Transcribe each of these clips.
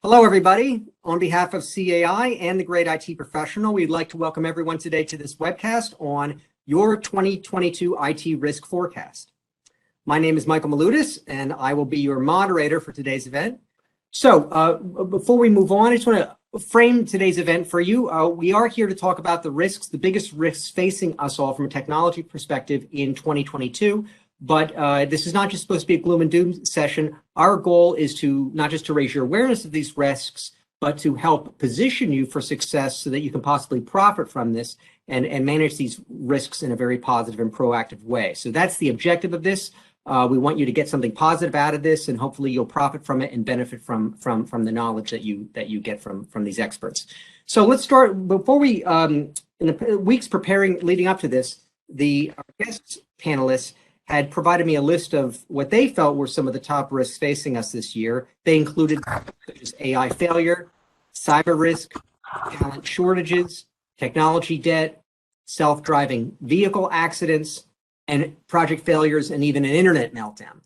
Hello, everybody. On behalf of CAI and the Great IT Professional, we'd like to welcome everyone today to this webcast on your 2022 IT risk forecast. My name is Michael Maludis, and I will be your moderator for today's event. So before we move on, I just want to frame today's event for you. We are here to talk about the risks, the biggest risks facing us all from a technology perspective in 2022. But this is not just supposed to be a gloom and doom session. Our goal is to not just to raise your awareness of these risks, but to help position you for success so that you can possibly profit from this and manage these risks in a very positive and proactive way. So that's the objective of this. We want you to get something positive out of this, and hopefully you'll profit from it and benefit from the knowledge that you get from these experts. So let's start. Before we, in the weeks leading up to this, our guest panelists had provided me a list of what they felt were some of the top risks facing us this year. They included AI failure, cyber risk, talent shortages, technology debt, self-driving vehicle accidents, and project failures, and even an internet meltdown.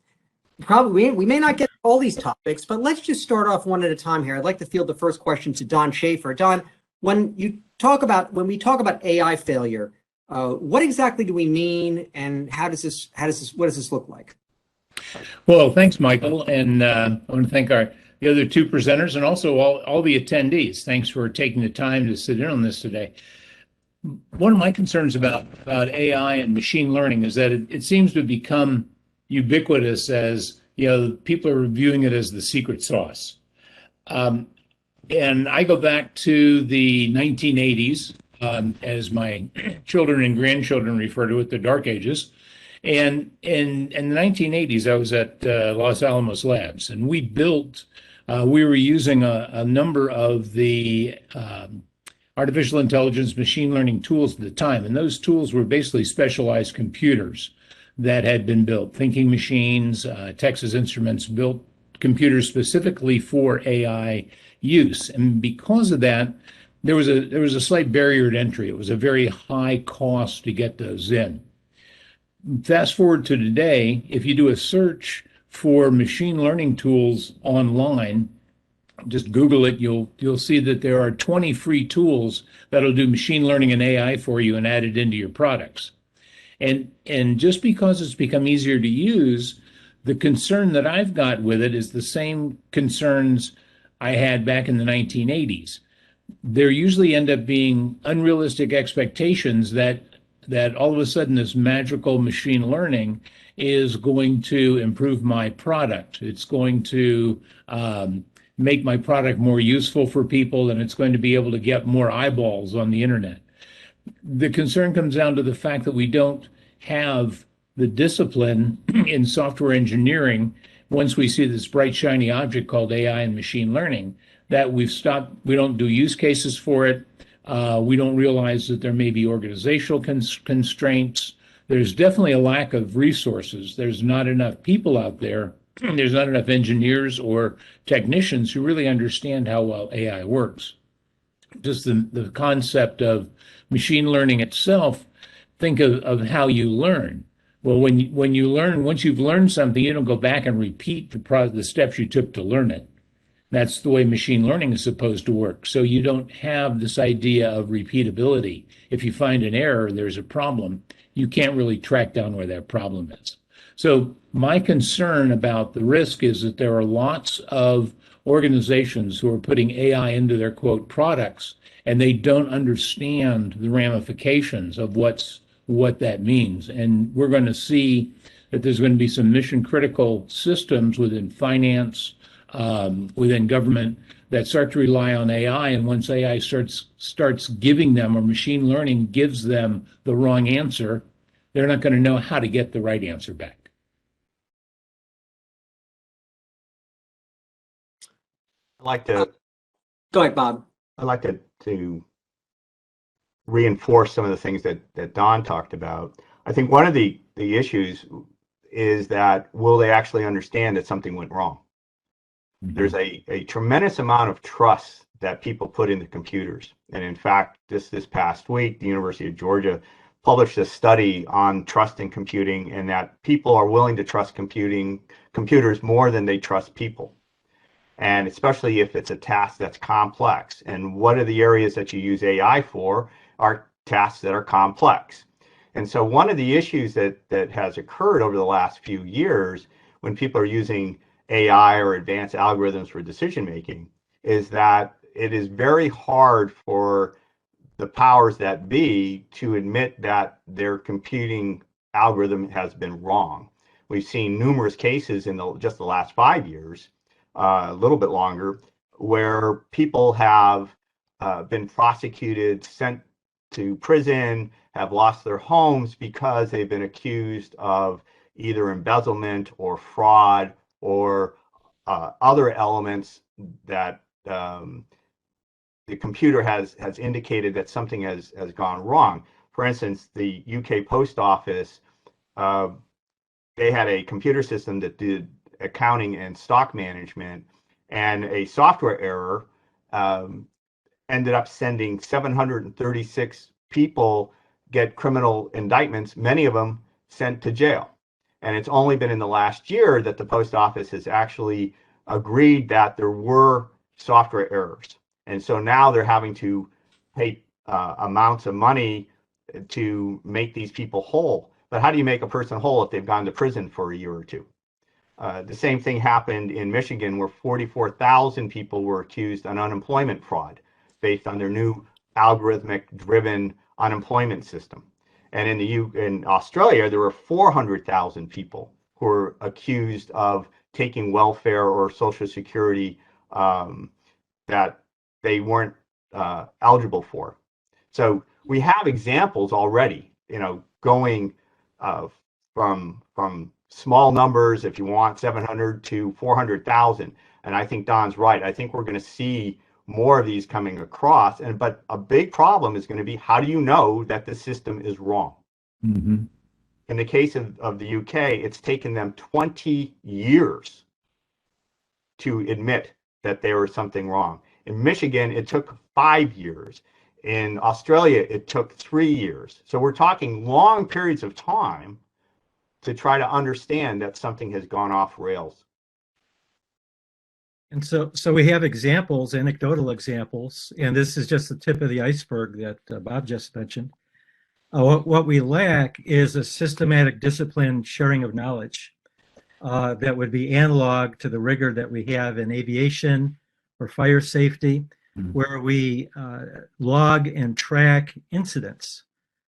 Probably, we may not get all these topics, but let's just start off one at a time here. I'd like to field the first question to Don Shafer. Don, when we talk about AI failure, what exactly do we mean, and what does this look like? Well, thanks, Michael, and I want to thank the other two presenters and also all the attendees. Thanks for taking the time to sit in on this today. One of my concerns about AI and machine learning is that it seems to become ubiquitous, as people are viewing it as the secret sauce. And I go back to the 1980s. As my children and grandchildren refer to it, the dark ages. And in the 1980s, I was at Los Alamos Labs, and we were using a number of the artificial intelligence machine learning tools at the time. And those tools were basically specialized computers that had been built. Thinking Machines, Texas Instruments built computers specifically for AI use. And because of that, there was a slight barrier to entry. It was a very high cost to get those in. Fast forward to today, if you do a search for machine learning tools online, just Google it, you'll see that there are 20 free tools that'll do machine learning and AI for you and add it into your products. And just because it's become easier to use, the concern that I've got with it is the same concerns I had back in the 1980s. There usually end up being unrealistic expectations that all of a sudden this magical machine learning is going to improve my product. It's going to make my product more useful for people, and it's going to be able to get more eyeballs on the internet. The concern comes down to the fact that we don't have the discipline in software engineering once we see this bright, shiny object called AI and machine learning, that we've stopped. We don't do use cases for it. We don't realize that there may be organizational constraints. There's definitely a lack of resources. There's not enough people out there. There's not enough engineers or technicians who really understand how well AI works. Just the concept of machine learning itself, think of how you learn. Well, when you learn, once you've learned something, you don't go back and repeat the steps you took to learn it. That's the way machine learning is supposed to work. So you don't have this idea of repeatability. If you find an error, there's a problem, you can't really track down where that problem is. So my concern about the risk is that there are lots of organizations who are putting AI into their quote products, and they don't understand the ramifications of what that means. And we're going to see that there's going to be some mission critical systems within finance, within government, that start to rely on AI, and once AI starts giving them, or machine learning gives them, the wrong answer, they're not going to know how to get the right answer back. I'd like to go ahead, Bob. I'd like to reinforce some of the things that Don talked about. I think one of the issues is that, will they actually understand that something went wrong? There's a tremendous amount of trust that people put into computers. And in fact, this past week, the University of Georgia published a study on trust in computing, and that people are willing to trust computers more than they trust people. and especially if it's a task that's complex. And what are the areas that you use AI for are tasks that are complex. And so one of the issues that has occurred over the last few years when people are using AI or advanced algorithms for decision making is that it is very hard for the powers that be to admit that their computing algorithm has been wrong. We've seen numerous cases in just the last 5 years, a little bit longer, where people have been prosecuted, sent to prison, have lost their homes because they've been accused of either embezzlement or fraud or other elements that the computer has indicated that something has gone wrong. For instance, the UK Post Office, they had a computer system that did accounting and stock management, and a software error ended up sending 736 people get criminal indictments, many of them sent to jail. And it's only been in the last year that the post office has actually agreed that there were software errors. And so now they're having to pay amounts of money to make these people whole. But how do you make a person whole if they've gone to prison for a year or two? The same thing happened in Michigan, where 44,000 people were accused of unemployment fraud based on their new algorithmic-driven unemployment system. And in Australia, there were 400,000 people who were accused of taking welfare or social security that they weren't eligible for. So we have examples already, going from small numbers, if you want, 700 to 400,000. And I think Don's right. I think we're going to see more of these coming across. But a big problem is going to be, how do you know that the system is wrong? Mm-hmm. In the case of the UK, it's taken them 20 years to admit that there was something wrong. In Michigan, it took 5 years. In Australia, it took 3 years. So we're talking long periods of time to try to understand that something has gone off rails. And so we have examples, anecdotal examples, and this is just the tip of the iceberg that Bob just mentioned. What we lack is a systematic, disciplined sharing of knowledge that would be analog to the rigor that we have in aviation or fire safety, where we log and track incidents.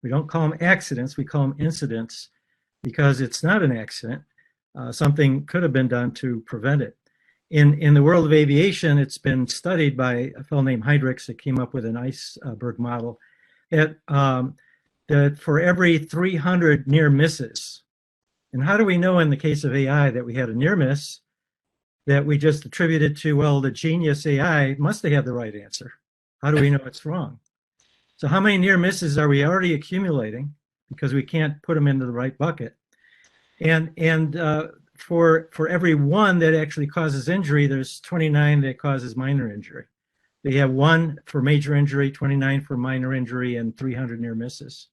We don't call them accidents, we call them incidents, because it's not an accident. Something could have been done to prevent it. In the world of aviation, it's been studied by a fellow named Heydrichs that came up with an iceberg model that for every 300 near misses, and how do we know in the case of AI that we had a near miss that we just attributed to, well, the genius AI must have had the right answer? How do we know it's wrong? So how many near misses are we already accumulating because we can't put them into the right bucket? And for every one that actually causes injury, there's 29 that causes minor injury. They have 1 for major injury, 29 for minor injury, and 300 near misses.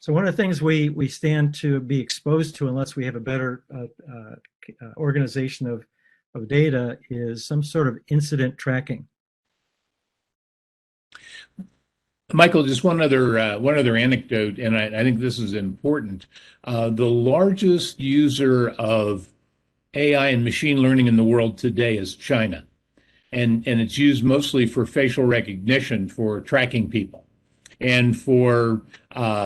So one of the things we stand to be exposed to, unless we have a better organization of data, is some sort of incident tracking. Michael, just one other anecdote, and I think this is important. The largest user of AI and machine learning in the world today is China, and it's used mostly for facial recognition, for tracking people, and for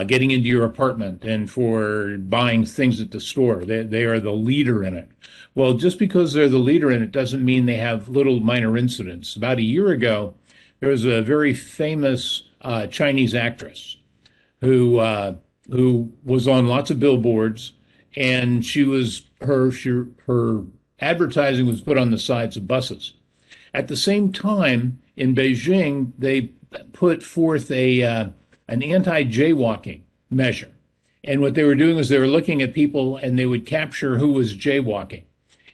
getting into your apartment, and for buying things at the store. They are the leader in it. Well, just because they're the leader in it doesn't mean they have little minor incidents. About a year ago, there was a very famous Chinese actress who was on lots of billboards, and her advertising was put on the sides of buses. At the same time, in Beijing, they put forth an anti-jaywalking measure. And what they were doing was they were looking at people, and they would capture who was jaywalking.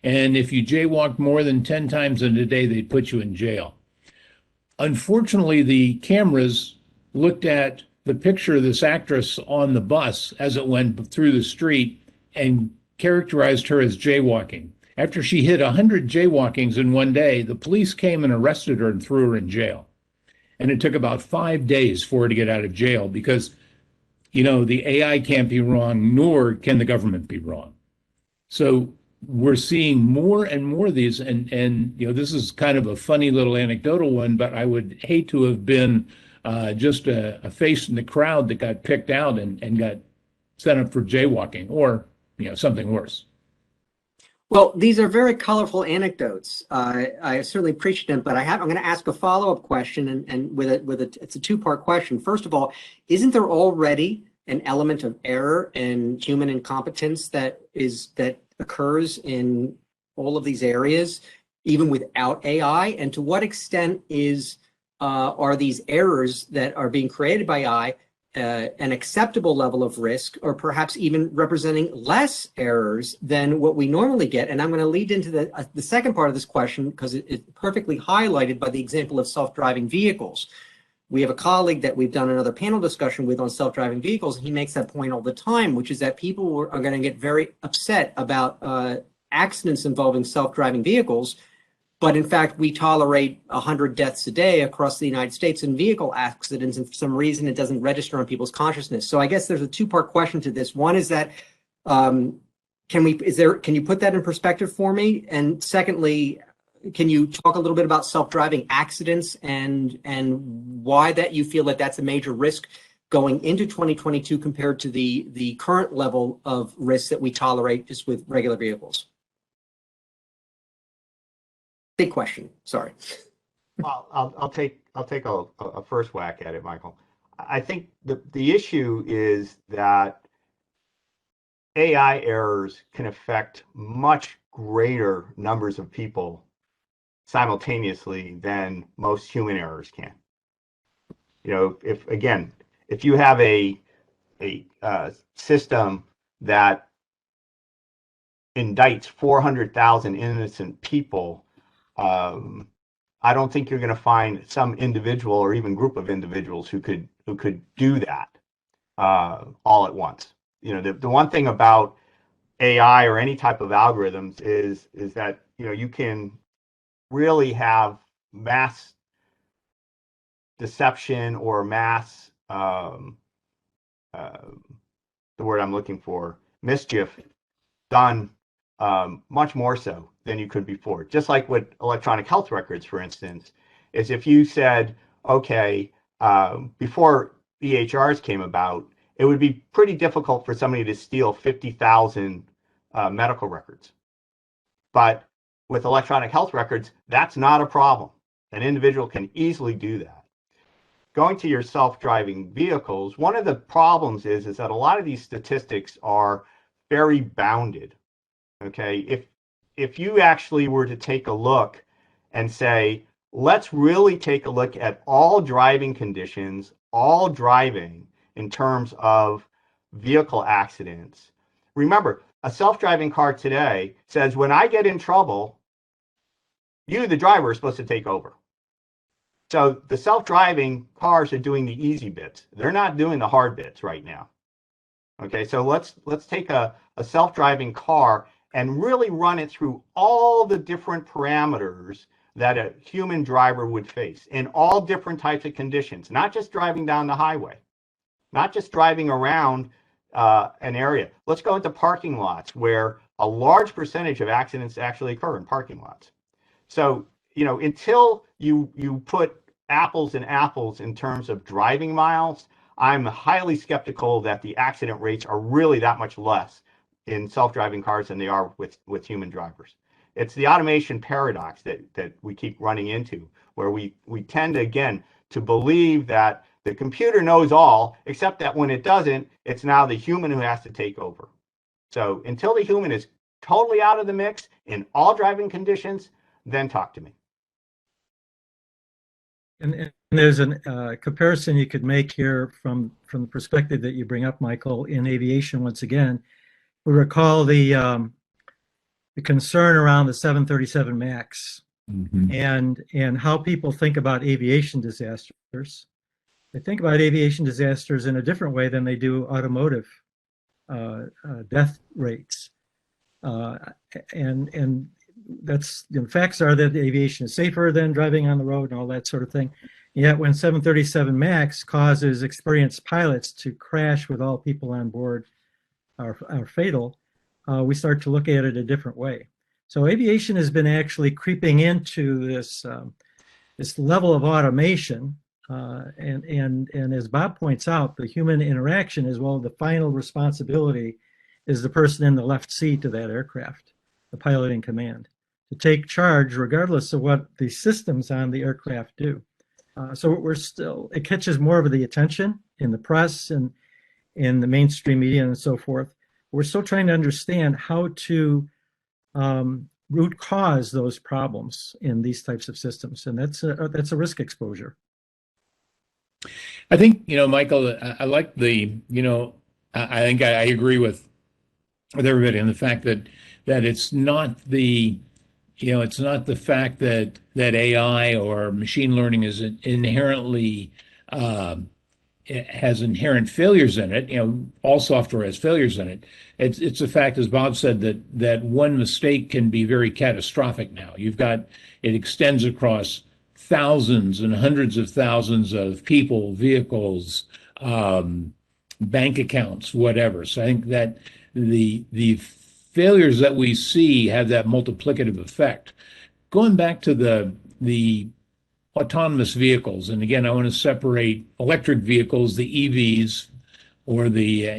And if you jaywalked more than 10 times in a day, they'd put you in jail. Unfortunately, the cameras looked at the picture of this actress on the bus as it went through the street and characterized her as jaywalking. After she hit 100 jaywalkings in one day, the police came and arrested her and threw her in jail. And it took about 5 days for her to get out of jail because, the AI can't be wrong, nor can the government be wrong. So we're seeing more and more of these. And this is kind of a funny little anecdotal one, but I would hate to have been just a face in the crowd that got picked out and got sent up for jaywalking or, something worse. Well, these are very colorful anecdotes. I certainly appreciate them, but I'm going to ask a follow-up question, and it's a two-part question. First of all, isn't there already an element of error and human incompetence that occurs in all of these areas, even without AI? And to what extent are these errors that are being created by AI an acceptable level of risk, or perhaps even representing less errors than what we normally get? And I'm going to lead into the second part of this question because it's perfectly highlighted by the example of self-driving vehicles. We have a colleague that we've done another panel discussion with on self-driving vehicles, and he makes that point all the time, which is that people are going to get very upset about accidents involving self-driving vehicles. But in fact, we tolerate 100 deaths a day across the United States in vehicle accidents, and for some reason it doesn't register on people's consciousness. So I guess there's a two-part question to this. One is that can you put that in perspective for me? And secondly, can you talk a little bit about self-driving accidents and why that you feel that that's a major risk going into 2022 compared to the current level of risk that we tolerate just with regular vehicles? Big question. Sorry. Well, I'll take a first whack at it, Michael. I think the issue is that AI errors can affect much greater numbers of people simultaneously than most human errors can. If you have a system that indicts 400,000 innocent people, I don't think you're going to find some individual or even group of individuals who could do that all at once. The one thing about AI or any type of algorithms is that you can really have mass deception or mass the word I'm looking for, mischief done much more so than you could before. Just like with electronic health records, for instance, is if you said, okay, before EHRs came about, it would be pretty difficult for somebody to steal 50,000 medical records. But with electronic health records, that's not a problem. An individual can easily do that. Going to your self-driving vehicles, one of the problems is that a lot of these statistics are very bounded. Okay, if you actually were to take a look and say, let's really take a look at all driving conditions, all driving in terms of vehicle accidents. Remember, a self-driving car today says, when I get in trouble, you, the driver, are supposed to take over. So the self-driving cars are doing the easy bits. They're not doing the hard bits right now. Okay, so let's take a self-driving car and really run it through all the different parameters that a human driver would face in all different types of conditions, not just driving down the highway, not just driving around an area. Let's go into parking lots where a large percentage of accidents actually occur in parking lots. So, until you put apples and apples in terms of driving miles, I'm highly skeptical that the accident rates are really that much less in self-driving cars than they are with human drivers. It's the automation paradox that we keep running into, where we tend to, again, to believe that the computer knows all, except that when it doesn't, it's now the human who has to take over. So until the human is totally out of the mix in all driving conditions, then talk to me. And there's a comparison you could make here from the perspective that you bring up, Michael, in aviation. Once again, we recall the concern around the 737 MAX and how people think about aviation disasters. They think about aviation disasters in a different way than they do automotive death rates. And that's, the facts are that aviation is safer than driving on the road and all that sort of thing. Yet when 737 MAX causes experienced pilots to crash with all people on board are fatal, we start to look at it a different way. So aviation has been actually creeping into this level of automation, and as Bob points out, the human interaction as well, the final responsibility is the person in the left seat of that aircraft, the pilot in command, to take charge regardless of what the systems on the aircraft do. So it catches more of the attention in the press and in the mainstream media and so forth. We're still trying to understand how to root cause those problems in these types of systems, and that's a risk exposure. I think, Michael, I like the, I think I agree with everybody on the fact that it's not the, it's not the fact that AI or machine learning is inherently it has inherent failures in it. All software has failures in it. It's a fact, as Bob said, that one mistake can be very catastrophic now. It extends across thousands and hundreds of thousands of people, vehicles, bank accounts, whatever. So I think that the failures that we see have that multiplicative effect. Going back to the autonomous vehicles, and again, I want to separate electric vehicles, the EVs, or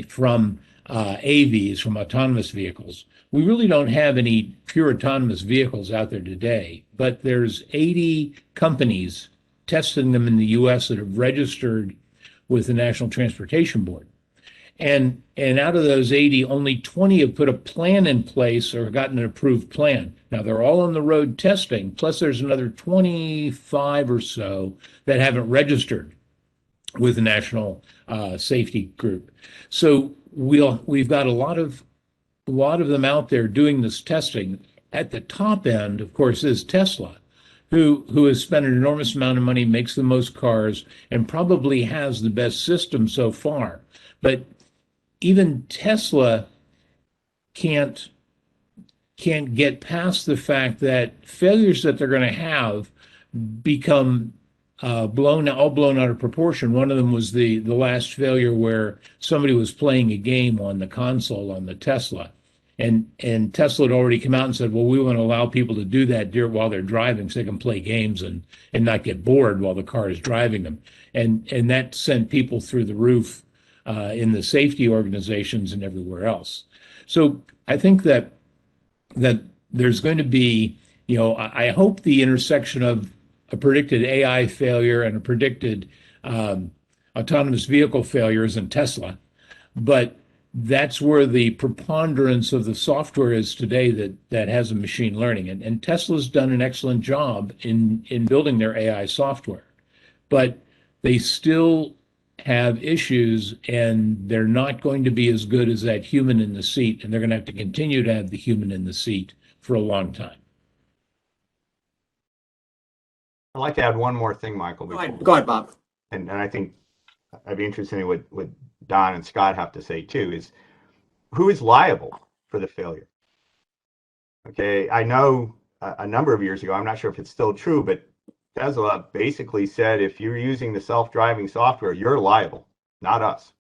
from AVs, from autonomous vehicles. We really don't have any pure autonomous vehicles out there today, but there's 80 companies testing them in the US that have registered with the National Transportation Board. And out of those 80, only 20 have put a plan in place or gotten an approved plan. Now, they're all on the road testing, plus there's another 25 or so that haven't registered with the National Safety Group. So we've got a lot of them out there doing this testing. At the top end, of course, is Tesla, who has spent an enormous amount of money, makes the most cars, and probably has the best system so far. But even Tesla can't get past the fact that failures that they're going to have become blown out of proportion. One of them was the last failure where somebody was playing a game on the console on the Tesla, and Tesla had already come out and said, well, we want to allow people to do that while they're driving so they can play games and not get bored while the car is driving them, and that sent people through the roof in the safety organizations and everywhere else. So I think that there's going to be, I hope the intersection of a predicted AI failure and a predicted autonomous vehicle failure is in Tesla, but that's where the preponderance of the software is today that has a machine learning. And Tesla's done an excellent job in building their AI software, but they still have issues, and they're not going to be as good as that human in the seat, and they're going to have to continue to have the human in the seat for a long time. I'd like to add one more thing, Michael. Go ahead, Bob. And I think I'd be interested in what Don and Scott have to say too, is who is liable for the failure? Okay, I know a number of years ago, I'm not sure if it's still true, but Tesla basically said, if you're using the self-driving software, you're liable, not us.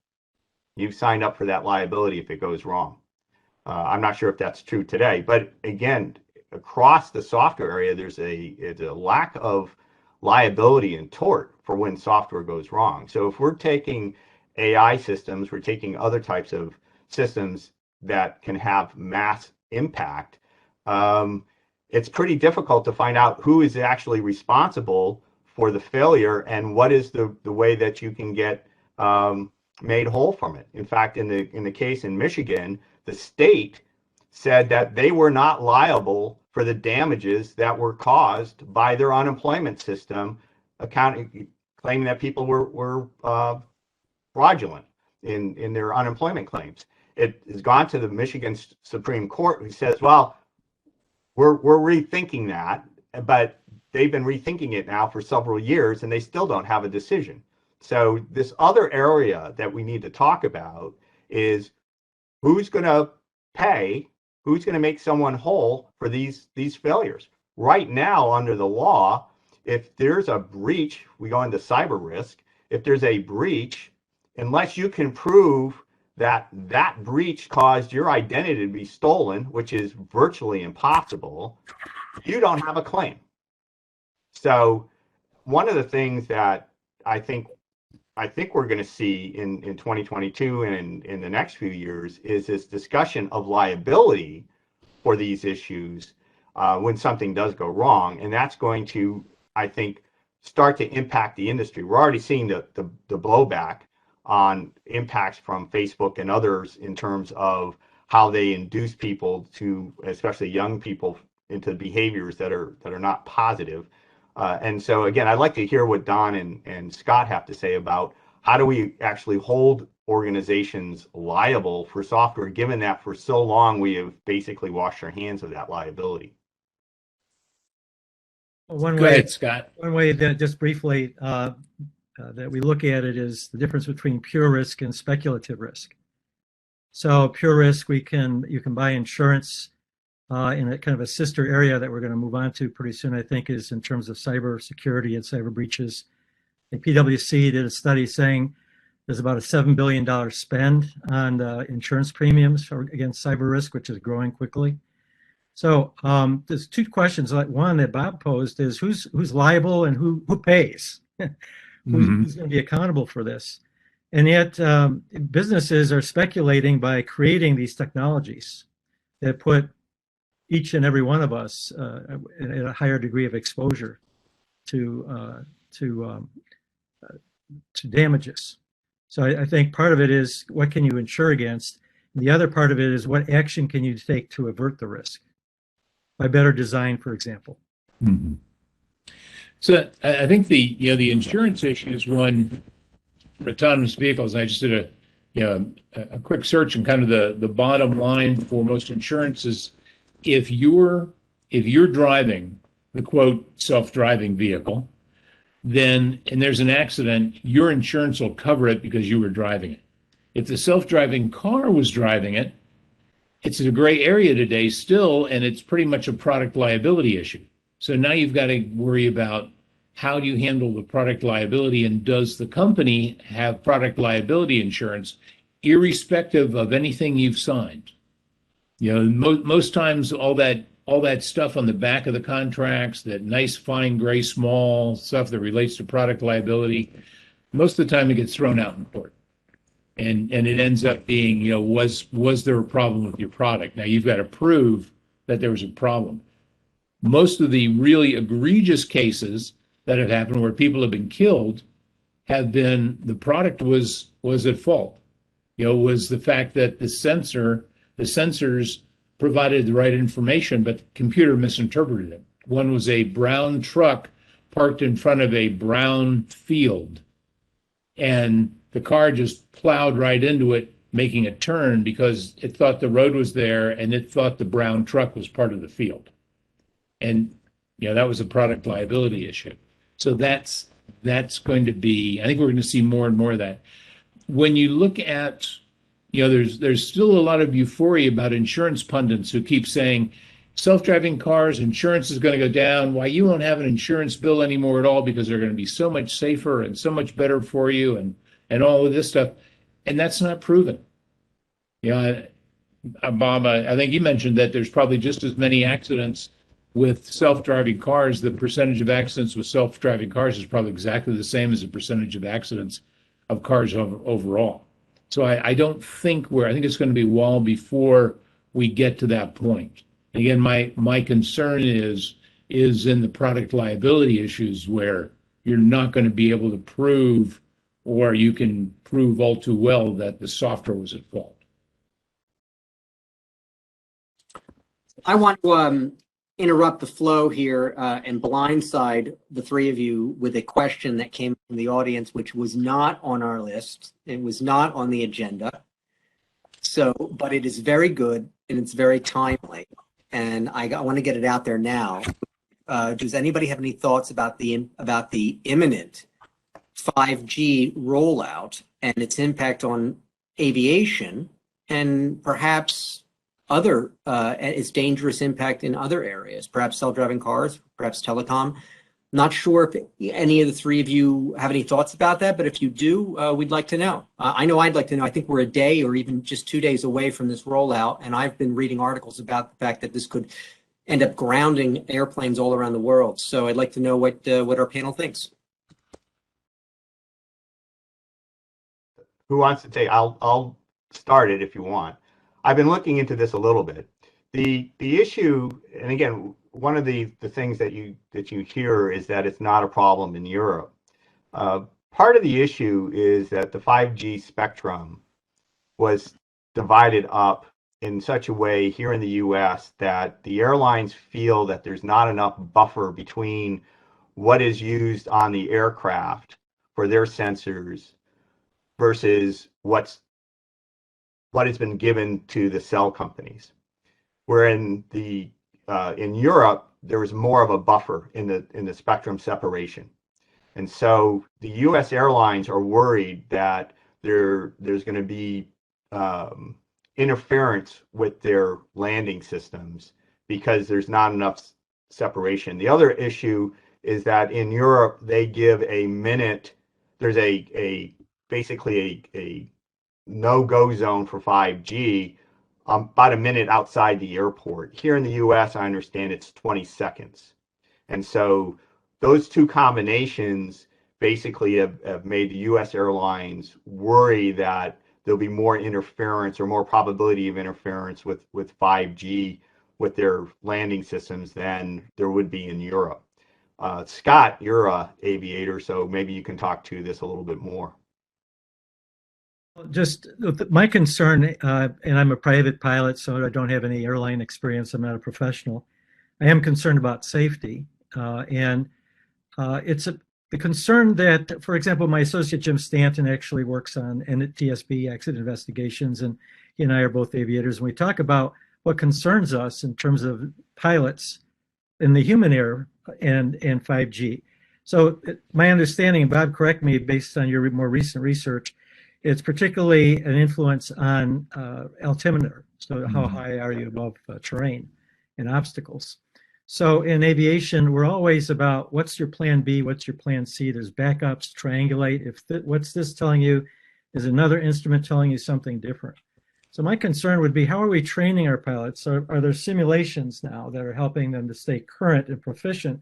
You've signed up for that liability if it goes wrong. I'm not sure if that's true today, but again, across the software area, there's a lack of liability and tort for when software goes wrong. So if we're taking AI systems, we're taking other types of systems that can have mass impact, it's pretty difficult to find out who is actually responsible for the failure and what is the way that you can get made whole from it. In fact, in the case in Michigan, the state said that they were not liable for the damages that were caused by their unemployment system, claiming that people were fraudulent in their unemployment claims. It has gone to the Michigan Supreme Court, who says, well, we're rethinking that, but they've been rethinking it now for several years and they still don't have a decision. So this other area that we need to talk about is who's going to pay Who's going to make someone whole for these failures? Right now, under the law, if there's a breach, we go into cyber risk. If there's a breach, unless you can prove that that breach caused your identity to be stolen, which is virtually impossible, you don't have a claim. So one of the things that I think we're going to see in 2022 and in the next few years is this discussion of liability for these issues when something does go wrong. And that's going to, I think, start to impact the industry. We're already seeing the blowback on impacts from Facebook and others in terms of how they induce people to, especially young people, into behaviors that are not positive. And so again, I'd like to hear what Don and Scott have to say about how do we actually hold organizations liable for software, given that for so long we have basically washed our hands of that liability. One Go way, ahead, Scott. one way that just briefly that we look at it is the difference between pure risk and speculative risk. So pure risk, you can buy insurance in a kind of a sister area that we're going to move on to pretty soon, I think, is in terms of cyber security and cyber breaches. And PwC did a study saying there's about a $7 billion spend on insurance premiums against cyber risk, which is growing quickly. So there's two questions. Like one that Bob posed is who's liable and who pays? Who's going to be accountable for this? And yet businesses are speculating by creating these technologies that put each and every one of us at a higher degree of exposure to damages. So I think part of it is what can you insure against? The other part of it is what action can you take to avert the risk by better design, for example. Mm-hmm. So I think the insurance issue is one for autonomous vehicles. I just did a quick search, and kind of the bottom line for most insurance is if you're driving the quote self-driving vehicle, then and there's an accident, your insurance will cover it because you were driving it. If the self-driving car was driving it, it's a gray area today still, and it's pretty much a product liability issue. So now you've got to worry about how do you handle the product liability, and does the company have product liability insurance irrespective of anything you've signed? Most times all that stuff on the back of the contracts, that nice fine gray small stuff that relates to product liability, most of the time it gets thrown out in court. And it ends up being, was there a problem with your product? Now you've got to prove that there was a problem. Most of the really egregious cases that have happened where people have been killed have been the product was at fault. Was the fact that the sensors provided the right information, but the computer misinterpreted it. One was a brown truck parked in front of a brown field, and the car just plowed right into it, making a turn because it thought the road was there and it thought the brown truck was part of the field. And that was a product liability issue. So that's going to be, I think we're going to see more and more of that. When you look at, there's still a lot of euphoria about insurance pundits who keep saying self-driving cars, insurance is going to go down. Why, you won't have an insurance bill anymore at all because they're going to be so much safer and so much better for you and all of this stuff. And that's not proven. Bob, I think you mentioned that there's probably just as many accidents with self-driving cars. The percentage of accidents with self-driving cars is probably exactly the same as the percentage of accidents of cars overall. So I don't think I think it's going to be a while before we get to that point. Again, my concern is in the product liability issues where you're not going to be able to prove, or you can prove all too well that the software was at fault. I want to interrupt the flow here and blindside the three of you with a question that came from the audience, which was not on our list. It was not on the agenda. But it is very good and it's very timely. And I want to get it out there now. Does anybody have any thoughts about the imminent 5G rollout and its impact on aviation, and perhaps its dangerous impact in other areas, perhaps self-driving cars, perhaps telecom. Not sure if any of the three of you have any thoughts about that, but if you do, we'd like to know. I know I'd like to know. I think we're a day or even just 2 days away from this rollout, and I've been reading articles about the fact that this could end up grounding airplanes all around the world. So I'd like to know what our panel thinks. Who wants to take? I'll start it if you want. I've been looking into this a little bit. The issue, and again, one of the things that you hear is that it's not a problem in Europe. Part of the issue is that the 5G spectrum was divided up in such a way here in the US that the airlines feel that there's not enough buffer between what is used on the aircraft for their sensors versus what has been given to the cell companies. Where in Europe, there was more of a buffer in the spectrum separation. And so the US airlines are worried that there's going to be interference with their landing systems because there's not enough separation. The other issue is that in Europe, they give a minute, there's basically a no-go zone for 5G about a minute outside the airport. Here in the US, I understand it's 20 seconds. And so those two combinations basically have made the US airlines worry that there'll be more interference or more probability of interference with 5G with their landing systems than there would be in Europe. Scott, you're an aviator, so maybe you can talk to this a little bit more. Just my concern, and I'm a private pilot, so I don't have any airline experience. I'm not a professional. I am concerned about safety, and it's the concern that, for example, my associate Jim Stanton actually works on NTSB accident investigations, and he and I are both aviators, and we talk about what concerns us in terms of pilots in the human era and 5G. So my understanding, and Bob, correct me based on your more recent research, it's particularly an influence on altimeter. So how high are you above terrain and obstacles? So in aviation, we're always about what's your plan B, what's your plan C. There's backups, triangulate. What's this telling you? Is another instrument telling you something different? So my concern would be, how are we training our pilots? So are there simulations now that are helping them to stay current and proficient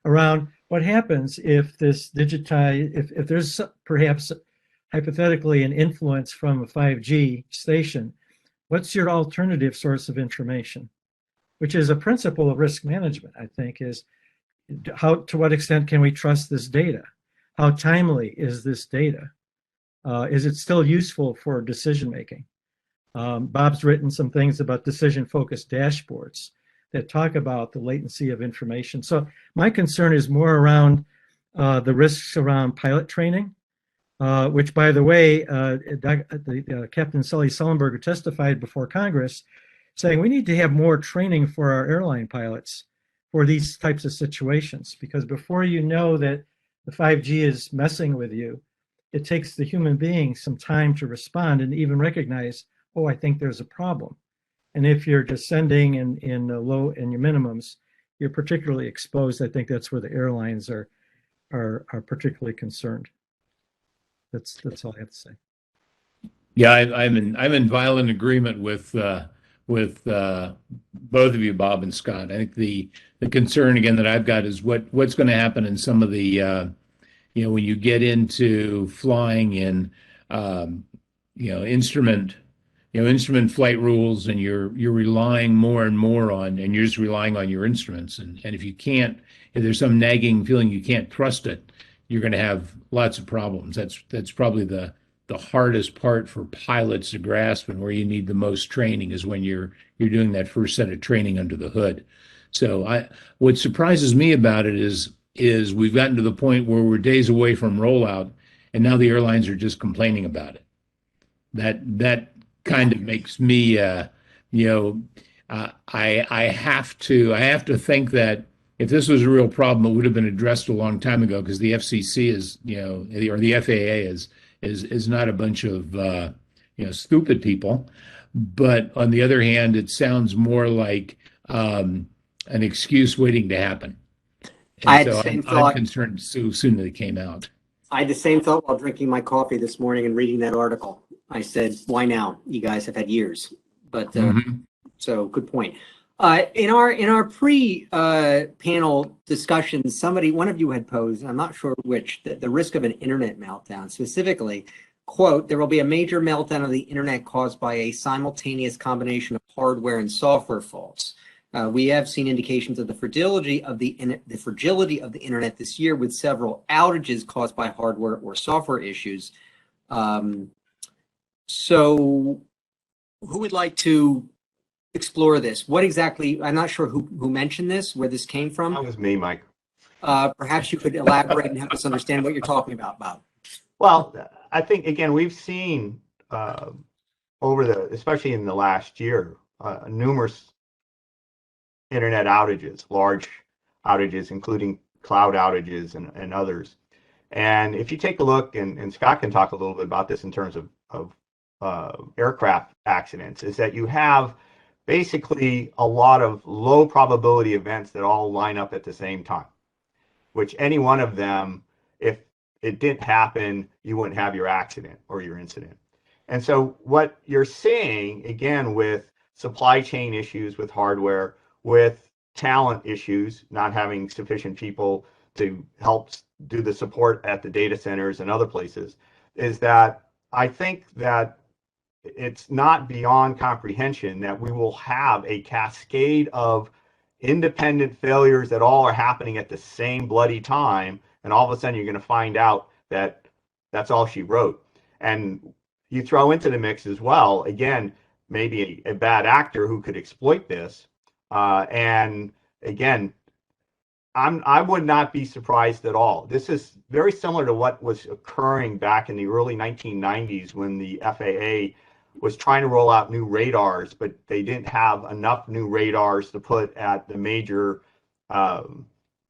around what happens if this if there's perhaps hypothetically an influence from a 5G station, what's your alternative source of information? Which is a principle of risk management, I think, is to what extent can we trust this data? How timely is this data? Is it still useful for decision making? Bob's written some things about decision-focused dashboards that talk about the latency of information. So my concern is more around the risks around pilot training, which, by the way, Captain Sully Sullenberger testified before Congress saying we need to have more training for our airline pilots for these types of situations, because before you know that the 5G is messing with you, it takes the human being some time to respond and even recognize, oh, I think there's a problem. And if you're descending in your minimums, you're particularly exposed. I think that's where the airlines are particularly concerned. That's all I have to say. Yeah, I'm in violent agreement with both of you, Bob and Scott. I think the concern again that I've got is what's going to happen in some of the when you get into flying in instrument flight rules, and you're relying more and more on, and you're just relying on your instruments, and if there's some nagging feeling you can't trust it, you're going to have lots of problems. That's probably the hardest part for pilots to grasp, and where you need the most training is when you're doing that first set of training under the hood. So what surprises me about it is we've gotten to the point where we're days away from rollout, and now the airlines are just complaining about it. That kind of makes me I have to think that if this was a real problem, it would have been addressed a long time ago, because the FCC or the FAA is not a bunch of stupid people, But on the other hand, it sounds more like an excuse waiting to happen. I And had the so same I'm thought. concerned so soon that it came out. I had the same thought while drinking my coffee this morning and reading that article. I said, why now? You guys have had years. But Mhm. so good point. In our pre-panel discussions, one of you had posed, I'm not sure which, the risk of an internet meltdown, specifically, quote, there will be a major meltdown of the internet caused by a simultaneous combination of hardware and software faults. We have seen indications of the fragility of the internet this year, with several outages caused by hardware or software issues. So who would like to explore this? What exactly, I'm not sure who mentioned this, where this came That from. was me, Mike. Perhaps you could elaborate and help us understand what you're talking about, Bob. Well, I think, again, we've seen especially in the last year, numerous internet outages, large outages, including cloud outages and others. And if you take a look, and Scott can talk a little bit about this in terms of aircraft accidents, is that you have basically a lot of low probability events that all line up at the same time, which any one of them, if it didn't happen, you wouldn't have your accident or your incident. And so what you're seeing, again, with supply chain issues with hardware, with talent issues, not having sufficient people to help do the support at the data centers and other places, is that I think that it's not beyond comprehension that we will have a cascade of independent failures that all are happening at the same bloody time, and all of a sudden you're going to find out that that's all she wrote. And you throw into the mix as well, again, maybe a bad actor who could exploit this. And again, I would not be surprised at all. This is very similar to what was occurring back in the early 1990s when the FAA was trying to roll out new radars, but they didn't have enough new radars to put at the major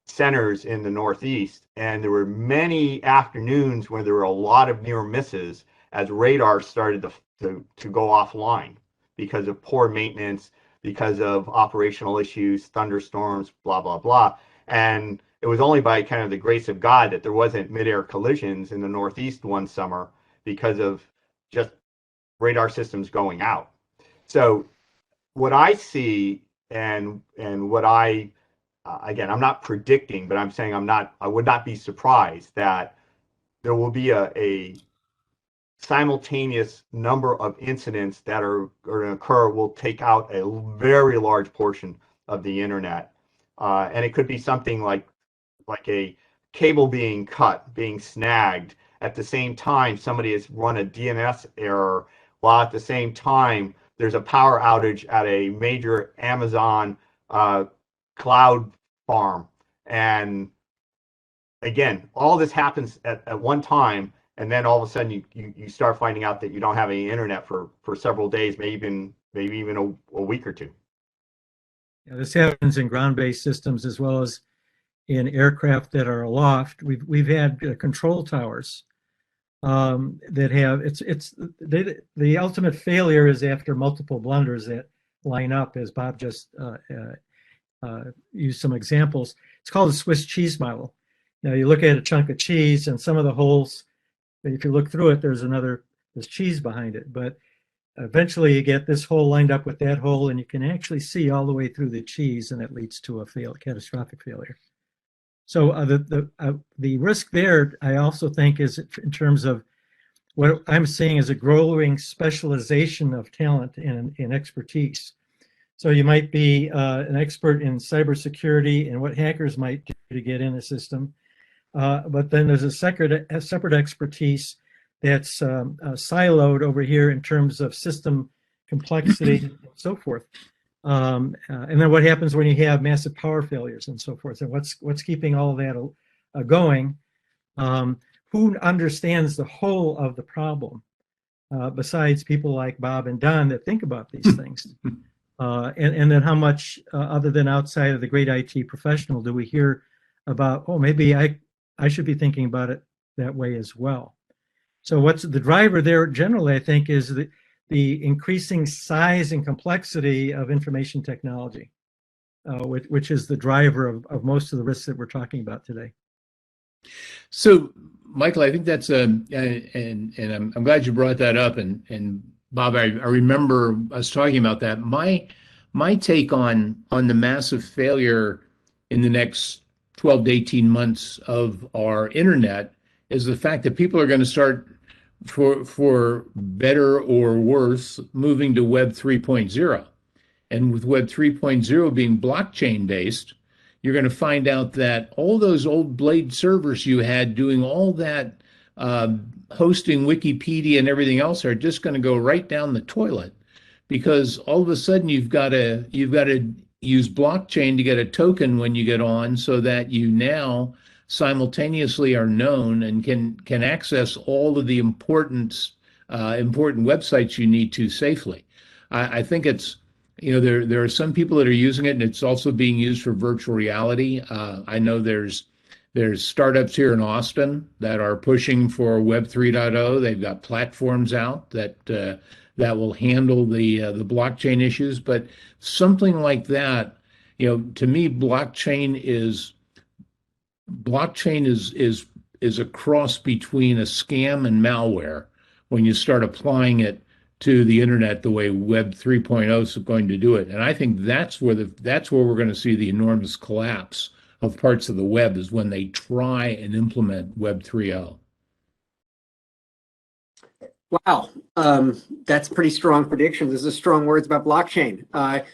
centers in the Northeast. And there were many afternoons where there were a lot of near misses as radars started to go offline because of poor maintenance, because of operational issues, thunderstorms, blah, blah, blah. And it was only by kind of the grace of God that there wasn't midair collisions in the Northeast one summer because of just radar systems going out. So what I see and what again, I'm not predicting, but I'm saying I would not be surprised that there will be a simultaneous number of incidents that are going to occur will take out a very large portion of the internet. And it could be something like a cable being cut, being snagged. At the same time, somebody has run a DNS error, while at the same time, there's a power outage at a major Amazon cloud farm. And again, all this happens at one time, and then all of a sudden you start finding out that you don't have any internet for several days, maybe even a week or two. Yeah, this happens in ground-based systems as well as in aircraft that are aloft. We've had control towers that have the ultimate failure is after multiple blunders that line up, as Bob just used some examples. It's called the Swiss cheese model. Now you look at a chunk of cheese, and some of the holes, if you look through it, there's cheese behind it. But eventually you get this hole lined up with that hole, and you can actually see all the way through the cheese, and it leads to a catastrophic failure. So the risk there, I also think, is in terms of what I'm seeing as a growing specialization of talent and expertise. So you might be an expert in cybersecurity and what hackers might do to get in the system. But then there's a separate expertise that's siloed over here in terms of system complexity and so forth. And then what happens when you have massive power failures and so forth? And what's keeping all of that going? Who understands the whole of the problem besides people like Bob and Don that think about these things? And then how much, other than outside of the great IT professional, do we hear about, oh, maybe I should be thinking about it that way as well? So what's the driver there generally, I think, is the increasing size and complexity of information technology, which is the driver of most of the risks that we're talking about today. So, Michael, I think that's and I'm glad you brought that up. And Bob, I remember us talking about that. My take on the massive failure in the next 12 to 18 months of our internet is the fact that people are going to start, for better or worse, moving to Web 3.0. And with Web 3.0 being blockchain based, you're going to find out that all those old blade servers you had doing all that hosting Wikipedia and everything else are just going to go right down the toilet, because all of a sudden you've got to use blockchain to get a token when you get on, so that you now simultaneously are known and can access all of the important websites you need to safely. I think it's, there are some people that are using it, and it's also being used for virtual reality. I know there's startups here in Austin that are pushing for Web 3.0. They've got platforms out that will handle the blockchain issues. But something like that, to me, blockchain is a cross between a scam and malware when you start applying it to the internet the way Web 3.0 is going to do it. And I think that's where we're going to see the enormous collapse of parts of the web, is when they try and implement Web 3.0. Wow, that's pretty strong prediction. This is strong words about blockchain. By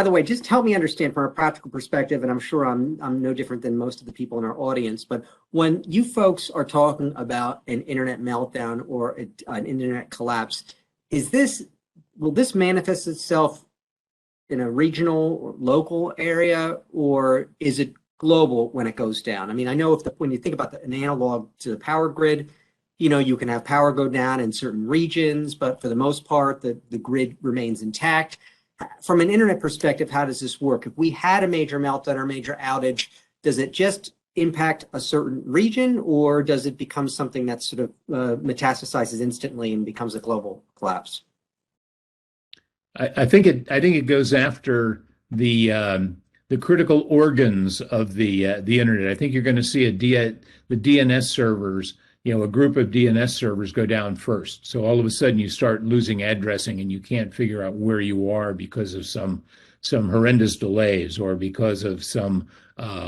the way, just help me understand from a practical perspective, and I'm sure I'm no different than most of the people in our audience, but when you folks are talking about an internet meltdown or an internet collapse, will this manifest itself in a regional or local area, or is it global when it goes down? I mean, I know when you think about an analog to the power grid, you can have power go down in certain regions, but for the most part, the grid remains intact. From an internet perspective, how does this work? If we had a major meltdown or major outage, does it just impact a certain region, or does it become something that sort of metastasizes instantly and becomes a global collapse? I think it goes after the critical organs of the internet. I think you're going to see the DNS servers, a group of DNS servers go down first. So all of a sudden you start losing addressing, and you can't figure out where you are because of some horrendous delays, or because of some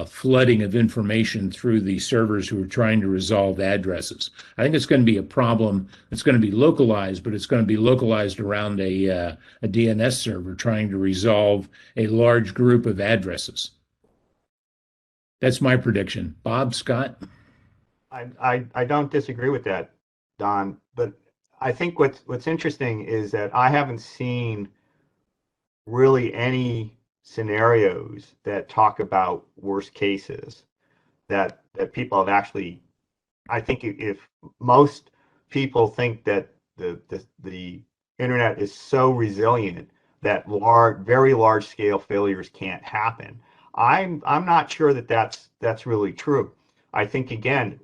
flooding of information through the servers who are trying to resolve addresses. I think it's going to be a problem. It's going to be localized, but it's going to be localized around a DNS server trying to resolve a large group of addresses. That's my prediction. Bob, Scott? I don't disagree with that, Don, but I think what's interesting is that I haven't seen really any scenarios that talk about worst cases that people have actually. I think if most people think that the internet is so resilient that very large scale failures can't happen, I'm not sure that that's really true. I think, again,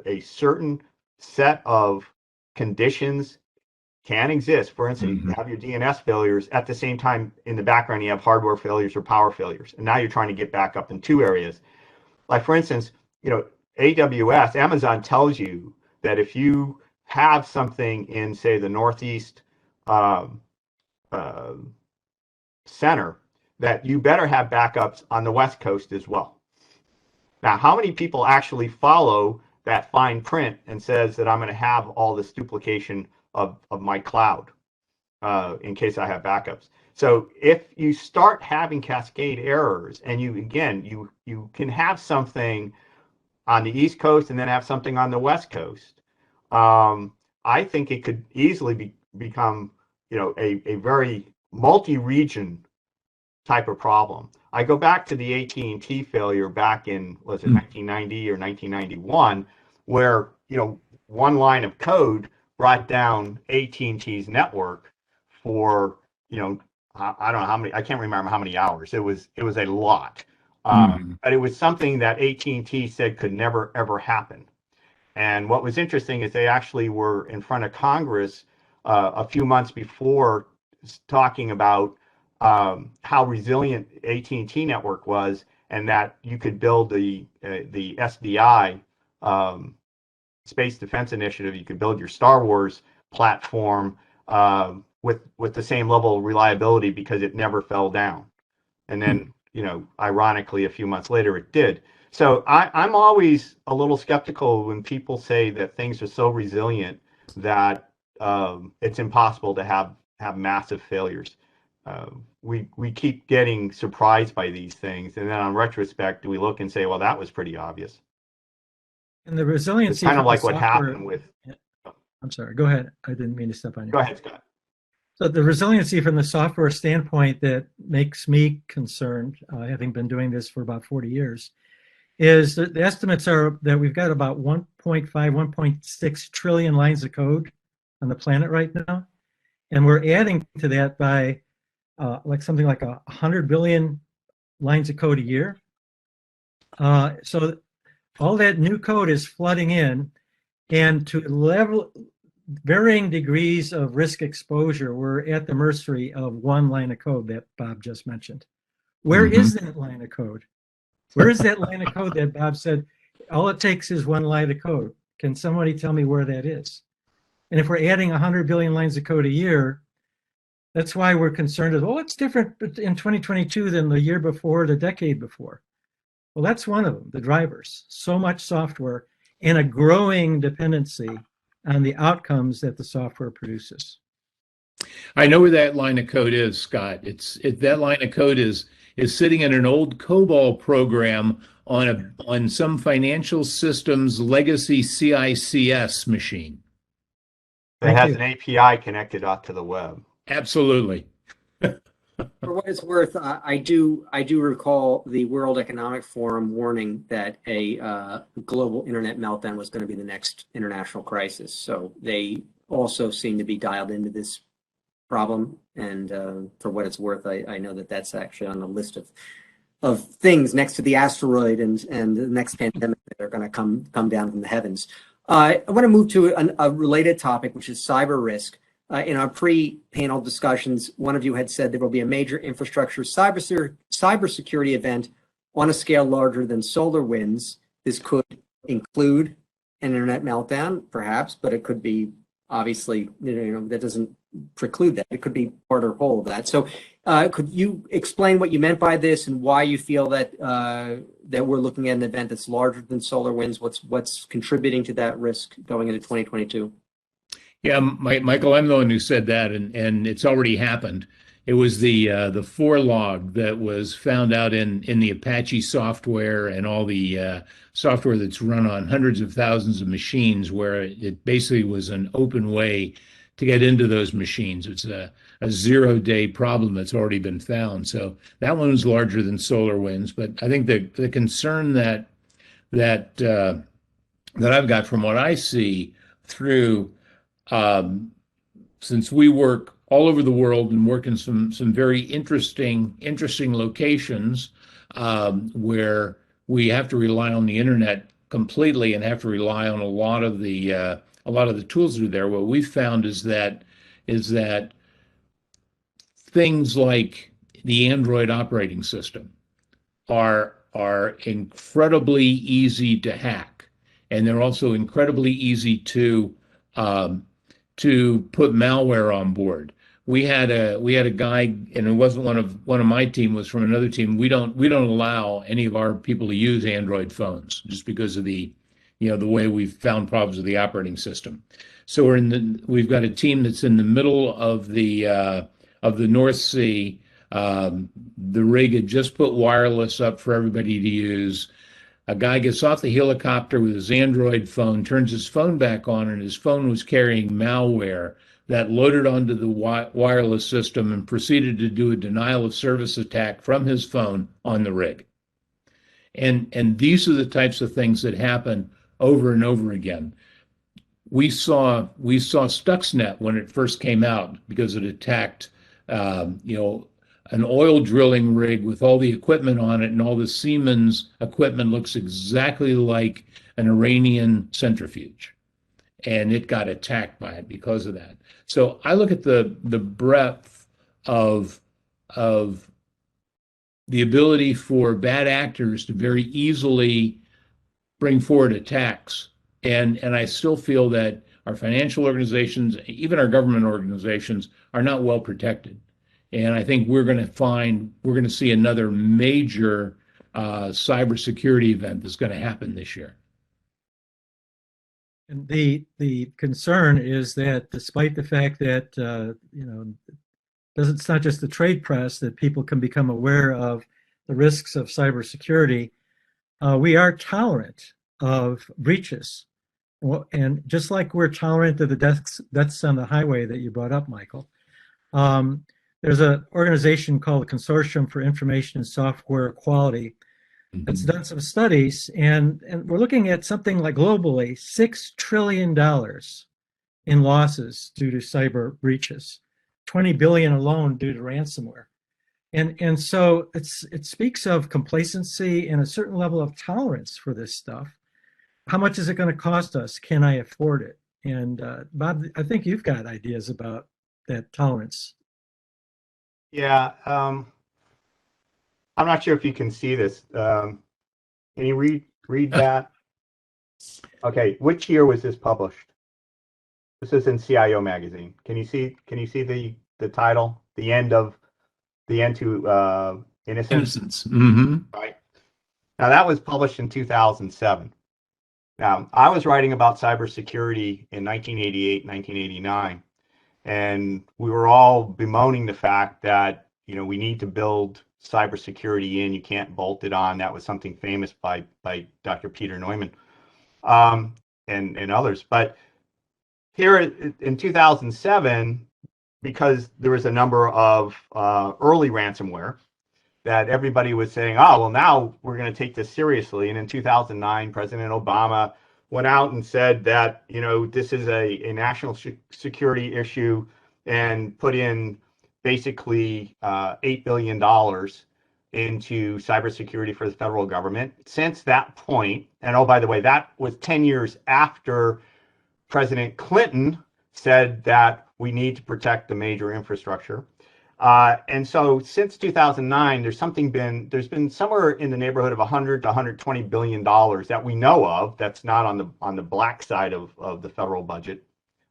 a certain set of conditions can exist. For instance, you have your DNS failures. At the same time, in the background, you have hardware failures or power failures. And now you're trying to get back up in two areas. Like, for instance, AWS, Amazon tells you that if you have something in, say, the Northeast center, that you better have backups on the West Coast as well. Now, how many people actually follow that fine print and says that I'm going to have all this duplication of my cloud in case I have backups? So if you start having cascade errors, and you can have something on the East Coast and then have something on the West Coast, I think it could easily become a very multi-region type of problem. I go back to the AT&T failure back in, was it 1990 or 1991, where one line of code brought down AT&T's network for I don't know how many, I can't remember how many hours. It was a lot, but it was something that AT&T said could never ever happen. And what was interesting is they actually were in front of Congress a few months before talking about how resilient AT&T network was, and that you could build the SDI, Space Defense Initiative. You could build your Star Wars platform with the same level of reliability because it never fell down. And then, ironically, a few months later, it did. So I'm always a little skeptical when people say that things are so resilient that it's impossible to have massive failures. We keep getting surprised by these things, and then on retrospect, we look and say, well, that was pretty obvious. And the resiliency, it's kind of like what happened with. I'm sorry. Go ahead. I didn't mean to step on you. Go ahead, Scott. So the resiliency from the software standpoint that makes me concerned, having been doing this for about 40 years, is that the estimates are that we've got about 1.5, 1.6 trillion lines of code on the planet right now. And we're adding to that by something like 100 billion lines of code a year. So all that new code is flooding in, and to varying degrees of risk exposure, we're at the mercy of one line of code that Bob just mentioned. Where is that line of code? Where is that line of code that Bob said, all it takes is one line of code? Can somebody tell me where that is? And if we're adding 100 billion lines of code a year, that's why we're concerned with, oh, it's different in 2022 than the year before, the decade before. Well, that's one of them, the drivers. So much software and a growing dependency on the outcomes that the software produces. I know where that line of code is, Scott. That line of code is sitting in an old COBOL program on some financial systems legacy CICS machine. That has an API connected out to the web. Absolutely. For what it's worth, I do recall the World Economic Forum warning that a global internet meltdown was going to be the next international crisis. So they also seem to be dialed into this problem. And for what it's worth, I know that that's actually on the list of things next to the asteroid and the next pandemic that are going to come down from the heavens. I want to move to a related topic, which is cyber risk. In our pre-panel discussions, one of you had said there will be a major infrastructure cybersecurity event on a scale larger than solar winds. This could include an internet meltdown, perhaps, but it could be obviously, that doesn't preclude that. It could be part or whole of that. So could you explain what you meant by this and why you feel that that we're looking at an event that's larger than solar winds? What's contributing to that risk going into 2022? Yeah, Michael, I'm the one who said that, and it's already happened. It was the forelog that was found out in the Apache software and all the software that's run on hundreds of thousands of machines, where it basically was an open way to get into those machines. It's a 0-day problem that's already been found. So that one was larger than solar winds. But I think the concern that I've got from what I see through, since we work all over the world and work in some very interesting locations where we have to rely on the internet completely and have to rely on a lot of the tools that are there. What we've found is that things like the Android operating system are incredibly easy to hack, and they're also incredibly easy to put malware on board. We had a guy, and it wasn't one of my team, was from another team. We don't allow any of our people to use Android phones just because of the way we've found problems with the operating system. So we've got a team that's in the middle of the North Sea. The rig had just put wireless up for everybody to use. A guy gets off the helicopter with his Android phone, turns his phone back on, and his phone was carrying malware that loaded onto the wireless system and proceeded to do a denial of service attack from his phone on the rig. And these are the types of things that happen over and over again. We saw Stuxnet when it first came out because it attacked an oil drilling rig with all the equipment on it, and all the Siemens equipment looks exactly like an Iranian centrifuge. and it got attacked by it because of that. So I look at the breadth of the ability for bad actors to very easily bring forward attacks. And I still feel that our financial organizations, even our government organizations, are not well protected. And I think we're going to see another major cybersecurity event that's going to happen this year. And the concern is that despite the fact that it's not just the trade press that people can become aware of the risks of cybersecurity, we are tolerant of breaches. And just like we're tolerant of the deaths on the highway that you brought up, Michael, there's an organization called the Consortium for Information and Software Quality that's done some studies, and we're looking at something like globally $6 trillion in losses due to cyber breaches, 20 billion alone due to ransomware. And so it speaks of complacency and a certain level of tolerance for this stuff. How much is it going to cost us? Can I afford it? And Bob, I think you've got ideas about that tolerance. Yeah, I'm not sure if you can see this. Can you read that? Okay, which year was this published? This is in CIO magazine. Can you see the title? The end to innocence. Mm-hmm. Right. Now that was published in 2007. Now I was writing about cybersecurity in 1988, 1989, and we were all bemoaning the fact that we need to build cybersecurity in. You can't bolt it on. That was something famous by Dr. Peter Neumann and others. But here in 2007, because there was a number of early ransomware that everybody was saying, oh, well, now we're going to take this seriously. And in 2009, President Obama went out and said that, this is a national security issue and put in basically $8 billion into cybersecurity for the federal government. Since that point, and oh, by the way, that was 10 years after President Clinton said that we need to protect the major infrastructure. And so since 2009, there's been somewhere in the neighborhood of 100 to 120 billion dollars that we know of. That's not on the black side of the federal budget,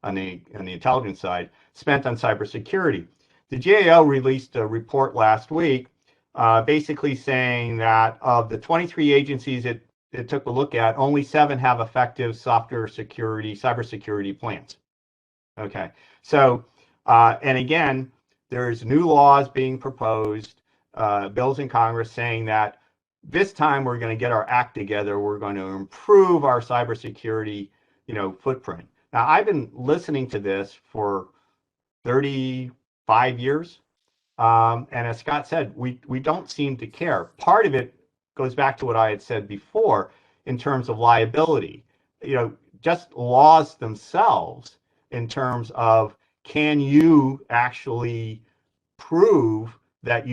on the intelligence side, spent on cybersecurity. The GAO released a report last week, basically saying that of the 23 agencies it took a look at, only 7 have effective cybersecurity plans. Okay, so and again, there's new laws being proposed, bills in Congress saying that this time we're going to get our act together. We're going to improve our cybersecurity, footprint. Now, I've been listening to this for 35 years, and as Scott said, we don't seem to care. Part of it goes back to what I had said before in terms of liability. Just laws themselves in terms of, can you actually prove that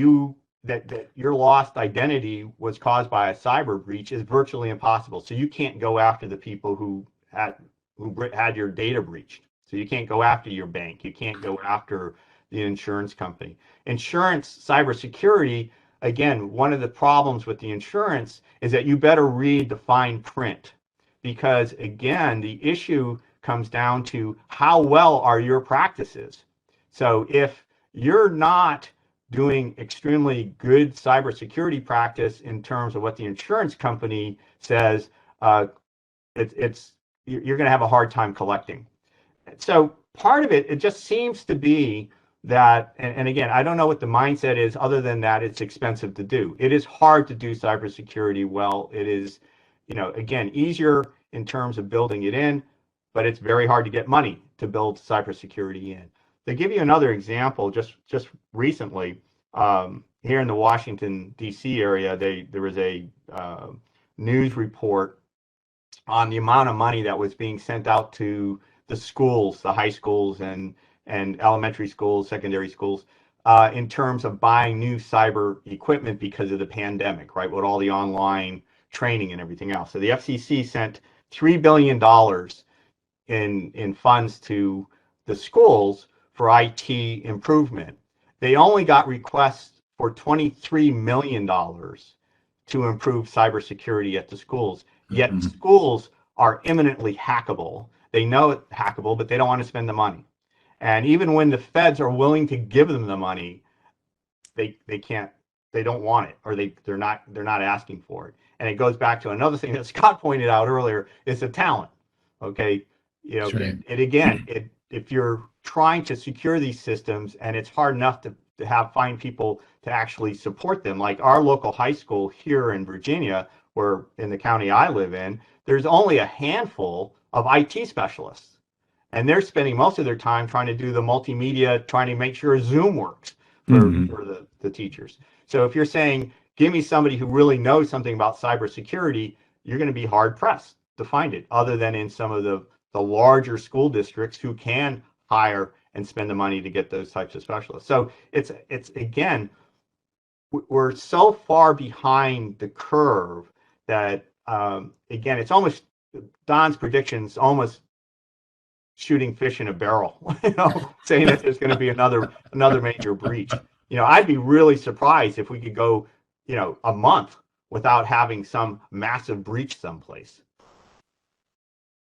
that your lost identity was caused by a cyber breach is virtually impossible. So you can't go after the people who had your data breached. So you can't go after your bank. You can't go after the insurance company. Insurance cybersecurity, again, one of the problems with the insurance is that you better read the fine print, because again, the issue comes down to how well are your practices. So if you're not doing extremely good cybersecurity practice in terms of what the insurance company says, you're going to have a hard time collecting. So part of it just seems to be that, and again, I don't know what the mindset is other than that it's expensive to do. It is hard to do cybersecurity well. It is, again, easier in terms of building it in, but it's very hard to get money to build cybersecurity in. To give you another example, just recently, here in the Washington, D.C. area, there was a news report on the amount of money that was being sent out to the schools, the high schools and elementary schools, secondary schools, in terms of buying new cyber equipment because of the pandemic, right, with all the online training and everything else. So the FCC sent $3 billion in funds to the schools for IT improvement. They only got requests for $23 million to improve cybersecurity at the schools. Yet schools are imminently hackable. They know it's hackable, but they don't want to spend the money. And even when the feds are willing to give them the money, they can't, they don't want it, or they're not asking for it. And it goes back to another thing that Scott pointed out earlier, is the talent. Okay, you know, Right. if you're trying to secure these systems, and it's hard enough to find people to actually support them, like our local high school here in Virginia, where in the county I live in, there's only a handful of IT specialists, and they're spending most of their time trying to do the multimedia, trying to make sure Zoom works for the teachers. So if you're saying, give me somebody who really knows something about cybersecurity, you're going to be hard pressed to find it, other than in some of the larger school districts who can hire and spend the money to get those types of specialists. So it's again, we're so far behind the curve that again, it's almost, Don's predictions almost shooting fish in a barrel, you know, saying that there's going to be another major breach. You know, I'd be really surprised if we could go, you know, a month without having some massive breach someplace.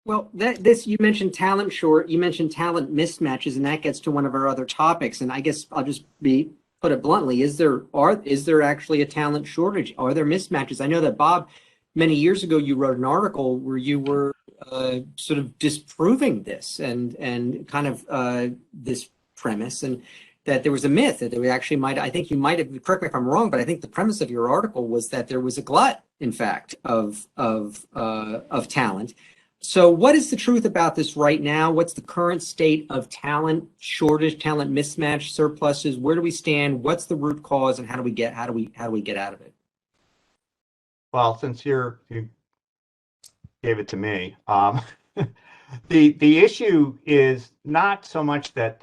Well, you mentioned talent mismatches, and that gets to one of our other topics. And I guess I'll just put it bluntly: is there actually a talent shortage? Are there mismatches? I know that, Bob, many years ago you wrote an article where you were sort of disproving this and kind of this premise, and that there was a myth that there actually might. I think you might have, correct me if I'm wrong, but I think the premise of your article was that there was a glut, in fact, of talent. So what is the truth about this right now? What's the current state of talent shortage, talent mismatch, surpluses? Where do we stand? What's the root cause, and how do we get out of it? Well, since you gave it to me, the issue is not so much that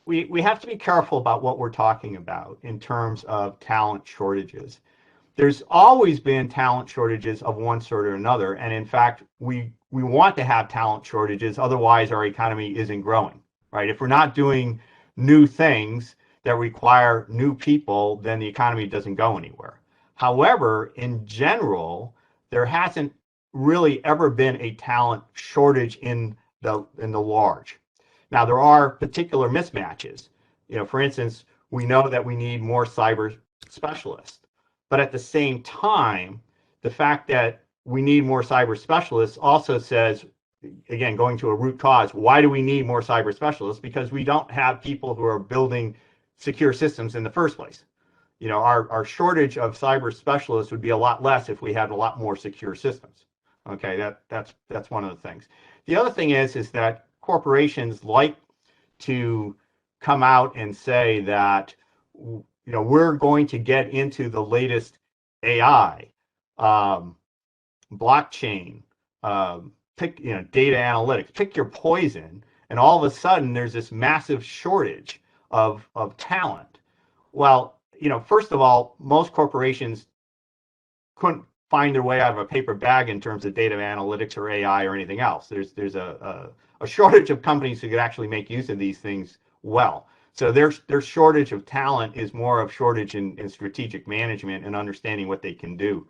we have to be careful about what we're talking about in terms of talent shortages. There's always been talent shortages of one sort or another, and in fact, we want to have talent shortages, otherwise our economy isn't growing, right? If we're not doing new things that require new people, then the economy doesn't go anywhere. However, in general, there hasn't really ever been a talent shortage in the large. Now, there are particular mismatches. You know, for instance, we know that we need more cyber specialists. But at the same time, the fact that we need more cyber specialists also says, again, going to a root cause, why do we need more cyber specialists? Because we don't have people who are building secure systems in the first place. You know, our shortage of cyber specialists would be a lot less if we had a lot more secure systems. Okay, that's one of the things. The other thing is that corporations like to come out and say that, you know, we're going to get into the latest AI, blockchain, data analytics, pick your poison, and all of a sudden there's this massive shortage of talent. Well, you know, first of all, most corporations couldn't find their way out of a paper bag in terms of data analytics or AI or anything else. There's a shortage of companies who could actually make use of these things well. So their shortage of talent is more of shortage in strategic management and understanding what they can do.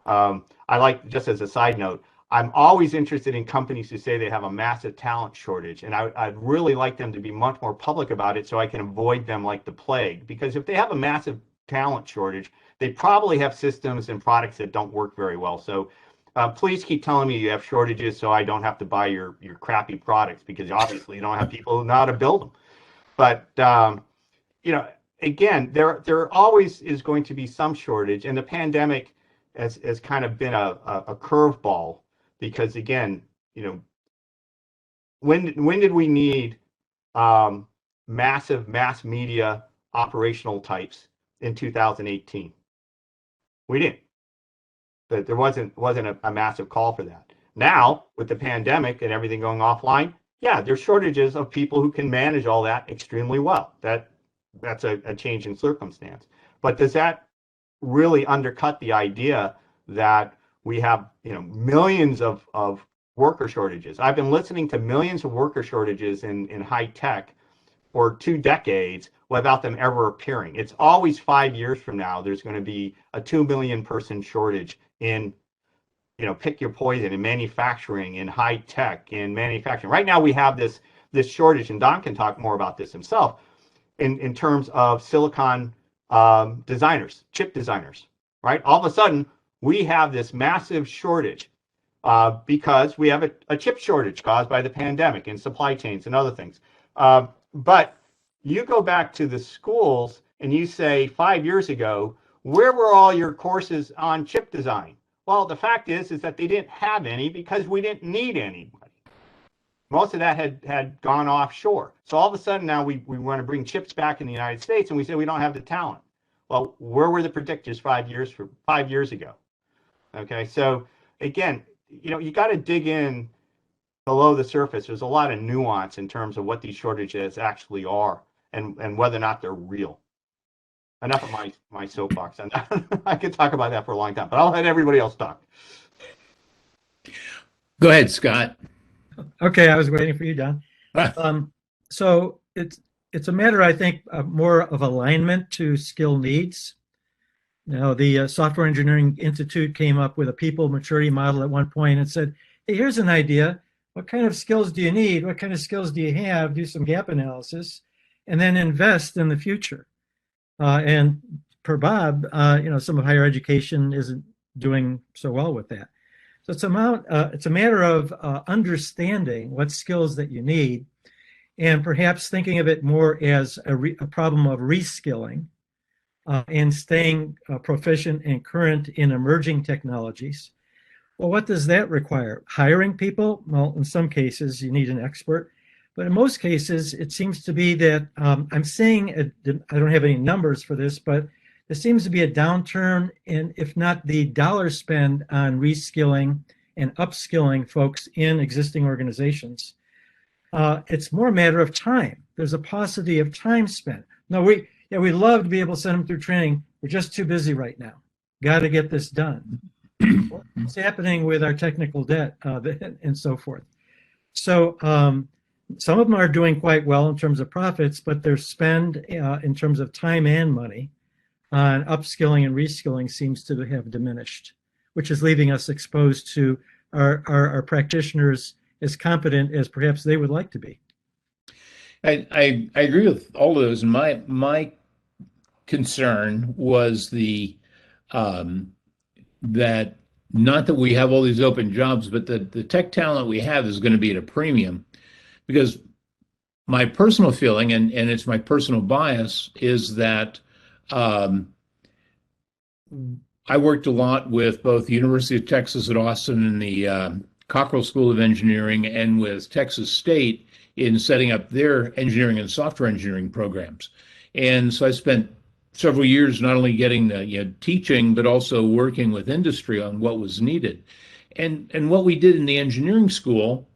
I like, just as a side note, I'm always interested in companies who say they have a massive talent shortage, and I'd really like them to be much more public about it so I can avoid them like the plague. Because if they have a massive talent shortage, they probably have systems and products that don't work very well. So please keep telling me you have shortages so I don't have to buy your crappy products, because obviously you don't have people who know how to build them. But you know, again, there always is going to be some shortage, and the pandemic has kind of been a curveball, because again, you know, when did we need massive mass media operational types in 2018? We didn't. There wasn't a massive call for that. Now, with the pandemic and everything going offline, yeah, there's shortages of people who can manage all that extremely well. That's a change in circumstance. But does that really undercut the idea that we have, you know, millions of worker shortages. I've been listening to millions of worker shortages in high tech for 2 decades without them ever appearing. It's always 5 years from now, there's going to be a 2 million person shortage in, pick your poison, in manufacturing, in high tech, in manufacturing. Right now we have this shortage, and Don can talk more about this himself, in terms of silicon designers, chip designers, right? All of a sudden, we have this massive shortage because we have a chip shortage caused by the pandemic and supply chains and other things. But you go back to the schools and you say 5 years ago, where were all your courses on chip design? Well, the fact is that they didn't have any because we didn't need anybody. Most of that had gone offshore. So all of a sudden now we want to bring chips back in the United States and we say we don't have the talent. Well, where were the predictors 5 years ago? Okay, so again, you got to dig in below the surface. There's a lot of nuance in terms of what these shortages actually are and whether or not they're real. Enough of my soapbox on that. I could talk about that for a long time, but I'll let everybody else talk. Go ahead, Scott. Okay, I was waiting for you, Don. So it's a matter, I think, more of alignment to skill needs. The Software Engineering Institute came up with a people maturity model at one point and said, hey, here's an idea. What kind of skills do you need? What kind of skills do you have? Do some gap analysis, and then invest in the future. And per Bob, some of higher education isn't doing so well with that. So it's a matter of understanding what skills that you need, and perhaps thinking of it more as a problem of reskilling and staying proficient and current in emerging technologies. Well, what does that require? Hiring people? Well, in some cases, you need an expert. But in most cases, it seems to be that I'm seeing, I don't have any numbers for this, but there seems to be a downturn in, if not the dollar spend on reskilling and upskilling folks in existing organizations. It's more a matter of time. There's a paucity of time spent. No, we love to be able to send them through training. We're just too busy right now. Got to get this done. What's happening with our technical debt and so forth? So some of them are doing quite well in terms of profits, but their spend in terms of time and money on upskilling and reskilling seems to have diminished, which is leaving us exposed to our practitioners as competent as perhaps they would like to be. I agree with all of those. My concern was that not that we have all these open jobs, but the tech talent we have is going to be at a premium, because my personal feeling, and it's my personal bias, is that I worked a lot with both the University of Texas at Austin and the Cockrell School of Engineering, and with Texas State in setting up their engineering and software engineering programs. And so I spent several years not only getting the teaching, but also working with industry on what was needed. And what we did in the engineering school,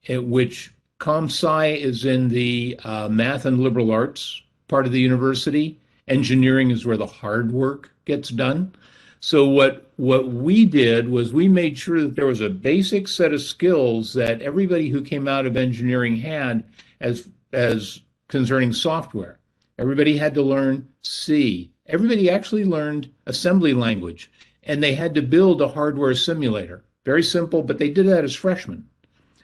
which ComSci is in the math and liberal arts part of the university, engineering is where the hard work gets done. So what we did was we made sure that there was a basic set of skills that everybody who came out of engineering had as concerning software. Everybody had to learn C. Everybody actually learned assembly language, and they had to build a hardware simulator. Very simple, but they did that as freshmen,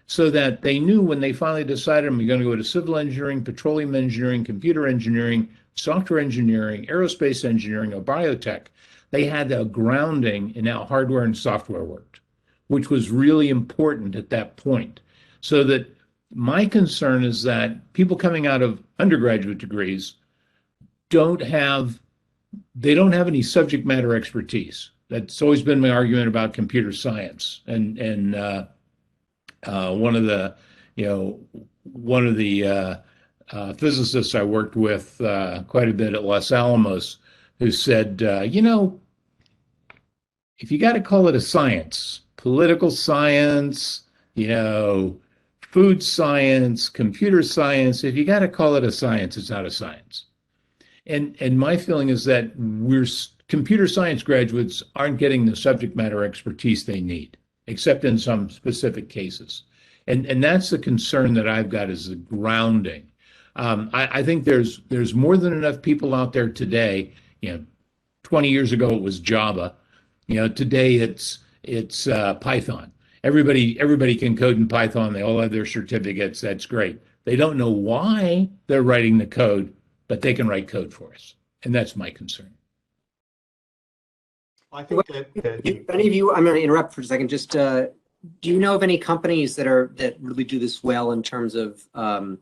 so that they knew when they finally decided, I'm going to go to civil engineering, petroleum engineering, computer engineering, software engineering, aerospace engineering, or biotech, they had a grounding in how hardware and software worked, which was really important at that point. So that my concern is that people coming out of undergraduate degrees don't have any subject matter expertise. That's always been my argument about computer science. And one of the physicists I worked with quite a bit at Los Alamos, who said, if you got to call it a science, political science, food science, computer science, if you got to call it a science, it's not a science. And my feeling is that computer science graduates aren't getting the subject matter expertise they need. except in some specific cases. And that's the concern that I've got, is the grounding. I think there's more than enough people out there today. 20 years ago it was Java. Today it's Python. Everybody can code in Python. They all have their certificates. That's great. They don't know why they're writing the code, but they can write code for us. And that's my concern. I think If any of you, I'm going to interrupt for a second. Just do you know of any companies that really do this well in terms of the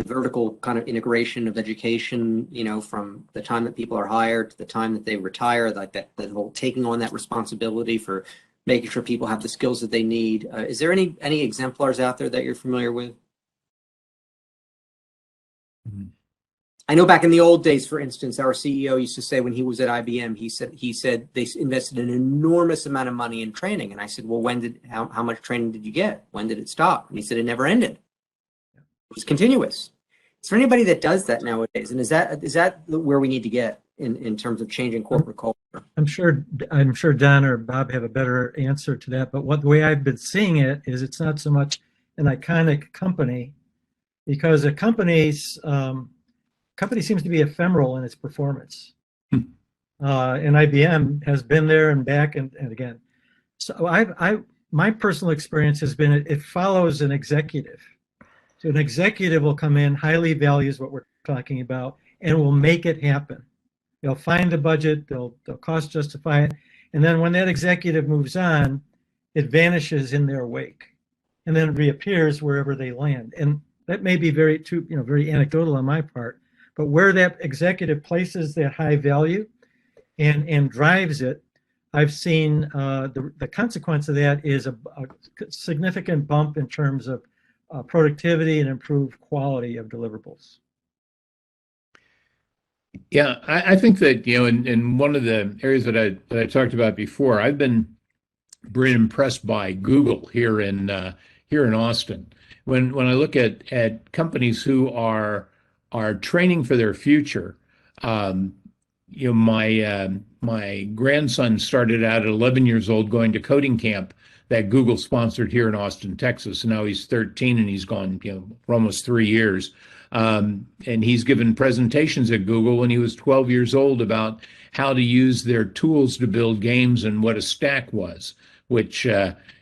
vertical kind of integration of education? From the time that people are hired to the time that they retire, like that whole taking on that responsibility for making sure people have the skills that they need. Is there any exemplars out there that you're familiar with? Mhm. I know back in the old days, for instance, our CEO used to say when he was at IBM, he said they invested an enormous amount of money in training. And I said, well, how much training did you get? When did it stop? And he said, it never ended. It was continuous. Is there anybody that does that nowadays? And is that where we need to get in terms of changing corporate culture? I'm sure Don or Bob have a better answer to that. But the way I've been seeing it is, it's not so much an iconic company, because a company seems to be ephemeral in its performance. And IBM has been there and back and again. So my personal experience has been it follows an executive. So an executive will come in, highly values what we're talking about, and will make it happen. They'll find the budget, they'll cost justify it, and then when that executive moves on, it vanishes in their wake, and then reappears wherever they land. And that may be very anecdotal on my part, but where that executive places that high value and drives it, I've seen the consequence of that is a significant bump in terms of productivity and improved quality of deliverables. Yeah, I think that, in one of the areas that I talked about before, I've been very impressed by Google here in Austin. When I look at companies who are training for their future, my grandson started out at 11 years old going to coding camp that Google sponsored here in Austin, Texas. And now he's 13 and he's gone, for almost 3 years. And he's given presentations at Google when he was 12 years old about how to use their tools to build games and what a stack was, which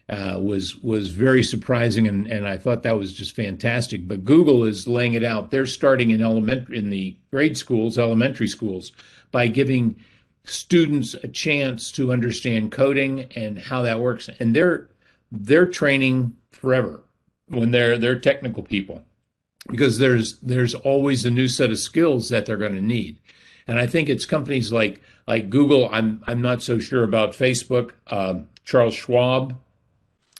was very surprising, and I thought that was just fantastic. But Google is laying it out. They're starting in the grade schools, elementary schools, by giving students a chance to understand coding and how that works. And they're training forever when they're technical people, because there's always a new set of skills that they're going to need. And I think it's companies like Google. I'm not so sure about Facebook. Charles Schwab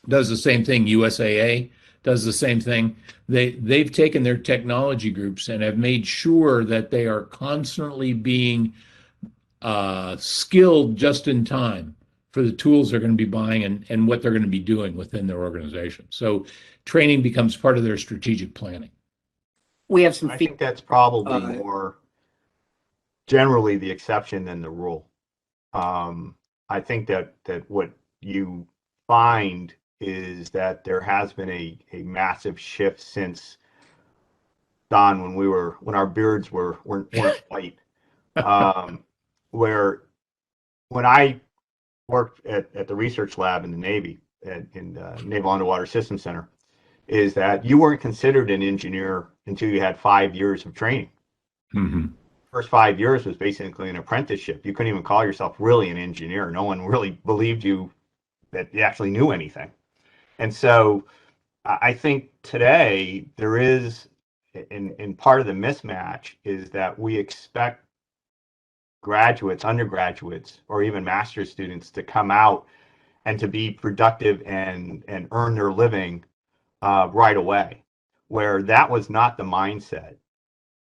does the same thing. USAA does the same thing. They've taken their technology groups and have made sure that they are constantly being skilled just in time for the tools they're going to be buying and what they're going to be doing within their organization. So training becomes part of their strategic planning. We have some I think that's probably more generally the exception than the rule. I think that what you find is that there has been a massive shift since, Don, when our beards weren't white. Where when I worked at the research lab in the Navy, in the Naval Underwater Systems Center, is that you weren't considered an engineer until you had 5 years of training. Mm-hmm. First 5 years was basically an apprenticeship. You couldn't even call yourself really an engineer. No one really believed you that you actually knew anything. And so I think today there is, in part of the mismatch is that we expect graduates, undergraduates, or even master's students to come out and to be productive and earn their living right away, where that was not the mindset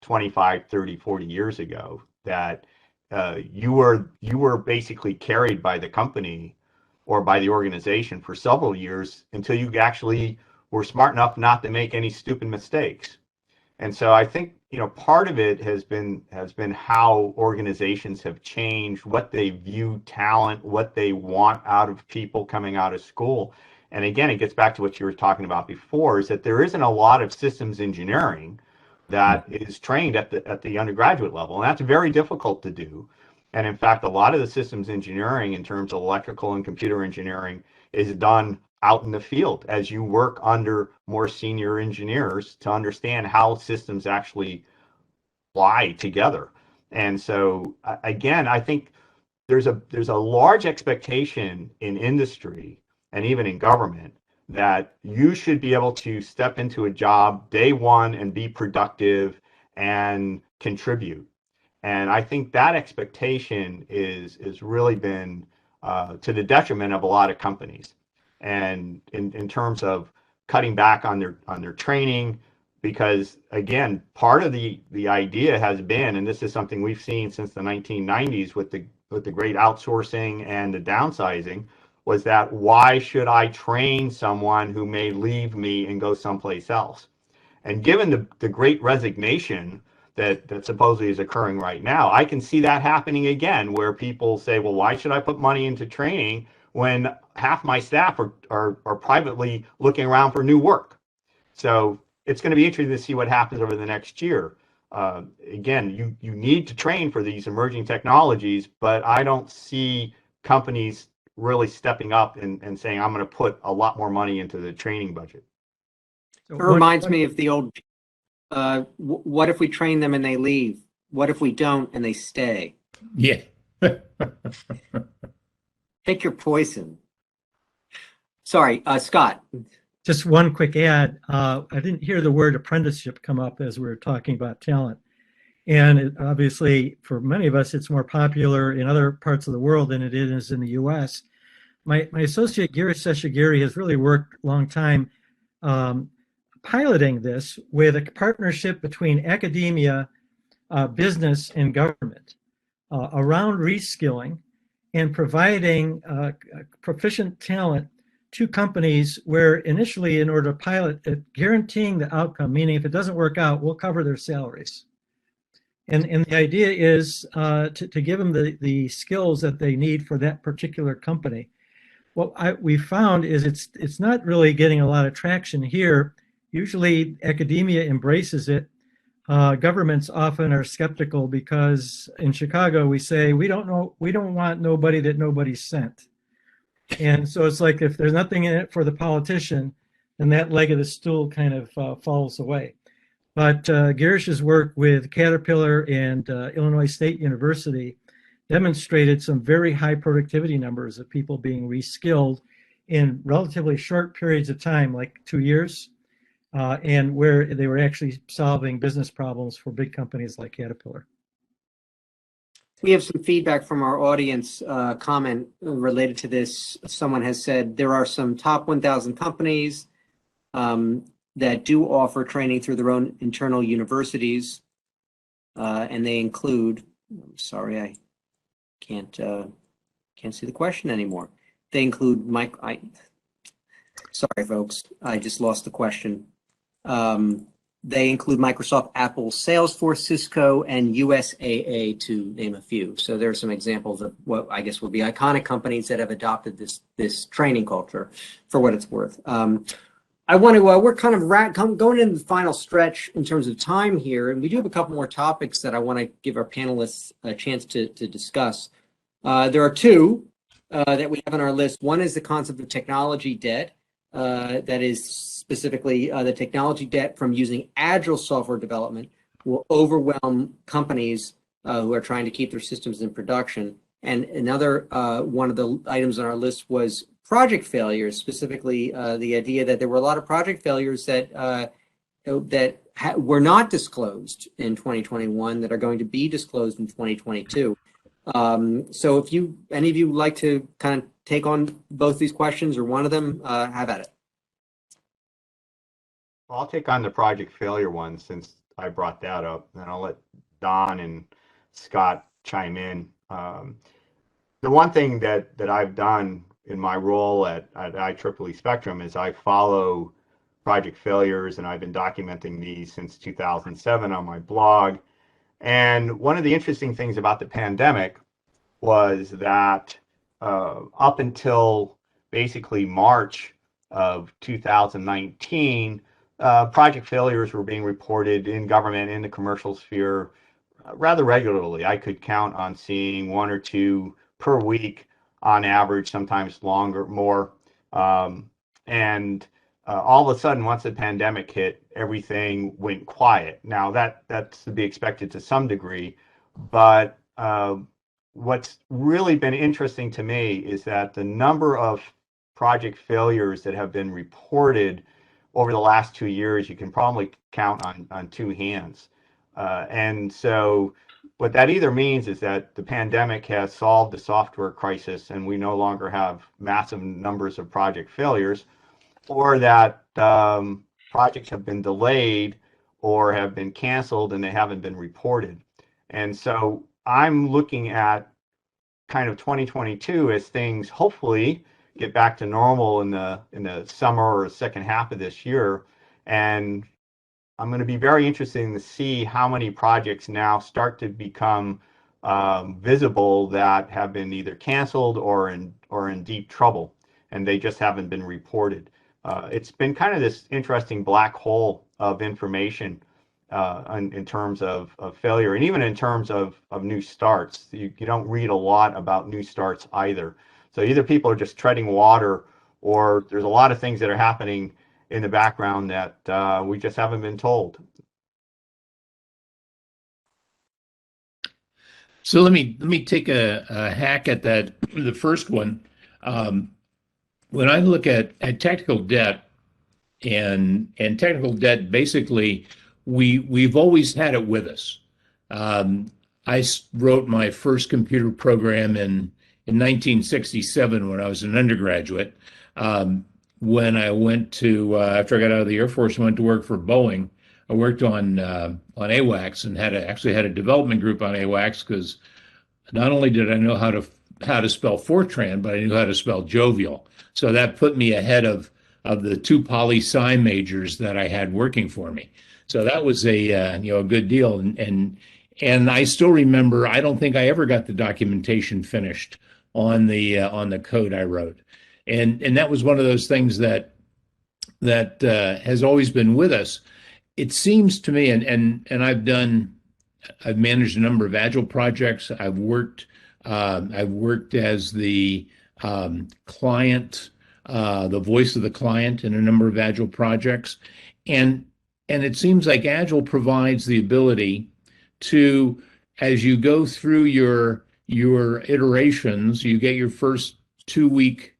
25, 30, 40 years ago, that you were basically carried by the company or by the organization for several years until you actually were smart enough not to make any stupid mistakes. And so I think, part of it has been how organizations have changed, what they view talent, what they want out of people coming out of school. And again, it gets back to what you were talking about before, is that there isn't a lot of systems engineering that is trained at the undergraduate level, and that's very difficult to do. And in fact, a lot of the systems engineering in terms of electrical and computer engineering is done out in the field as you work under more senior engineers to understand how systems actually lie together. And so again, I think there's a large expectation in industry and even in government that you should be able to step into a job day one and be productive and contribute. And I think that expectation is really been to the detriment of a lot of companies. And in terms of cutting back on their training, because again, part of the idea has been, and this is something we've seen since the 1990s with the great outsourcing and the downsizing, was that why should I train someone who may leave me and go someplace else? And given the great resignation that supposedly is occurring right now, I can see that happening again, where people say, well, why should I put money into training when half my staff are privately looking around for new work? So it's going to be interesting to see what happens over the next year. Again, you need to train for these emerging technologies, but I don't see companies really stepping up and saying, I'm going to put a lot more money into the training budget. It reminds me of the old, what if we train them and they leave? What if we don't and they stay? Yeah. Pick your poison. Sorry, Scott. Just one quick add. I didn't hear the word apprenticeship come up as we were talking about talent. And obviously, for many of us, it's more popular in other parts of the world than it is in the US. My associate, Girish Seshagiri, has really worked a long time piloting this with a partnership between academia, business, and government around reskilling and providing proficient talent to companies where initially, in order to pilot it, guaranteeing the outcome, meaning if it doesn't work out, we'll cover their salaries. And the idea is to give them the skills that they need for that particular company. What we found is it's not really getting a lot of traction here. Usually academia embraces it. Governments often are skeptical because in Chicago we say we don't want nobody that nobody sent. And so it's like if there's nothing in it for the politician, then that leg of the stool kind of falls away. But Girish's work with Caterpillar and Illinois State University demonstrated some very high productivity numbers of people being reskilled in relatively short periods of time, like 2 years, and where they were actually solving business problems for big companies like Caterpillar. We have some feedback from our audience comment related to this. Someone has said there are some top 1,000 companies that do offer training through their own internal universities, and they include, I'm sorry, I can't see the question anymore. They include sorry folks, I just lost the question. They include Microsoft, Apple, Salesforce, Cisco, and USAA, to name a few. So there are some examples of what I guess would be iconic companies that have adopted this training culture, for what it's worth. I want to, we're kind of going into the final stretch in terms of time here, and we do have a couple more topics that I want to give our panelists a chance to discuss. There are two that we have on our list. One is the concept of technology debt, that is specifically the technology debt from using agile software development will overwhelm companies who are trying to keep their systems in production. And another one of the items on our list was project failures, specifically the idea that there were a lot of project failures that were not disclosed in 2021 that are going to be disclosed in 2022. So if any of you would like to kind of take on both these questions or one of them, have at it. I'll take on the project failure one since I brought that up, and I'll let Don and Scott chime in. The one thing that I've done in my role at IEEE Spectrum is I follow project failures, and I've been documenting these since 2007 on my blog. And one of the interesting things about the pandemic was that up until basically March of 2019, project failures were being reported in government, in the commercial sphere, rather regularly. I could count on seeing one or two per week on average, sometimes longer, more. And all of a sudden, once the pandemic hit, everything went quiet. Now that's to be expected to some degree, but what's really been interesting to me is that the number of project failures that have been reported over the last 2 years, you can probably count on two hands. And so what that either means is that the pandemic has solved the software crisis and we no longer have massive numbers of project failures, or that projects have been delayed or have been canceled and they haven't been reported. And so I'm looking at kind of 2022 as things hopefully get back to normal in the summer or second half of this year. And I'm going to be very interested to see how many projects now start to become visible that have been either canceled or in deep trouble, and they just haven't been reported. It's been kind of this interesting black hole of information in terms of failure, and even in terms of new starts. You don't read a lot about new starts either. So either people are just treading water, or there's a lot of things that are happening in the background that we just haven't been told. So let me take a hack at that. The first one, when I look at technical debt and technical debt, basically we've always had it with us. I wrote my first computer program in 1967 when I was an undergraduate. When I went to after I got out of the Air Force and went to work for Boeing, I worked on AWACS and actually had a development group on AWACS, because not only did I know how to spell Fortran, but I knew how to spell jovial. So that put me ahead of the two poli-sci majors that I had working for me. So that was a good deal. And I still remember, I don't think I ever got the documentation finished on the code I wrote. And that was one of those things that has always been with us. It seems to me, and I've managed a number of agile projects. I've worked as the client, the voice of the client in a number of agile projects, and it seems like agile provides the ability to, as you go through your iterations, you get your first two-week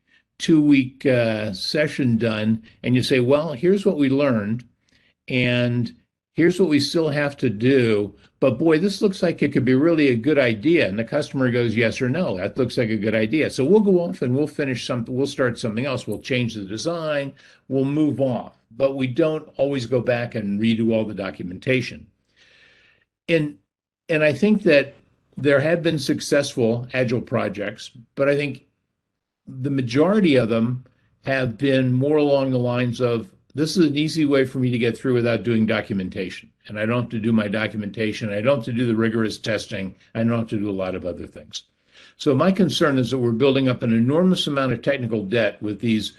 session done, and you say, well, here's what we learned, and here's what we still have to do. But boy, this looks like it could be really a good idea. And the customer goes, yes or no, that looks like a good idea. So we'll go off and we'll finish something, we'll start something else, we'll change the design, we'll move on. But we don't always go back and redo all the documentation. And I think that there have been successful agile projects, but I think the majority of them have been more along the lines of, this is an easy way for me to get through without doing documentation. And I don't have to do my documentation. I don't have to do the rigorous testing. I don't have to do a lot of other things. So my concern is that we're building up an enormous amount of technical debt with these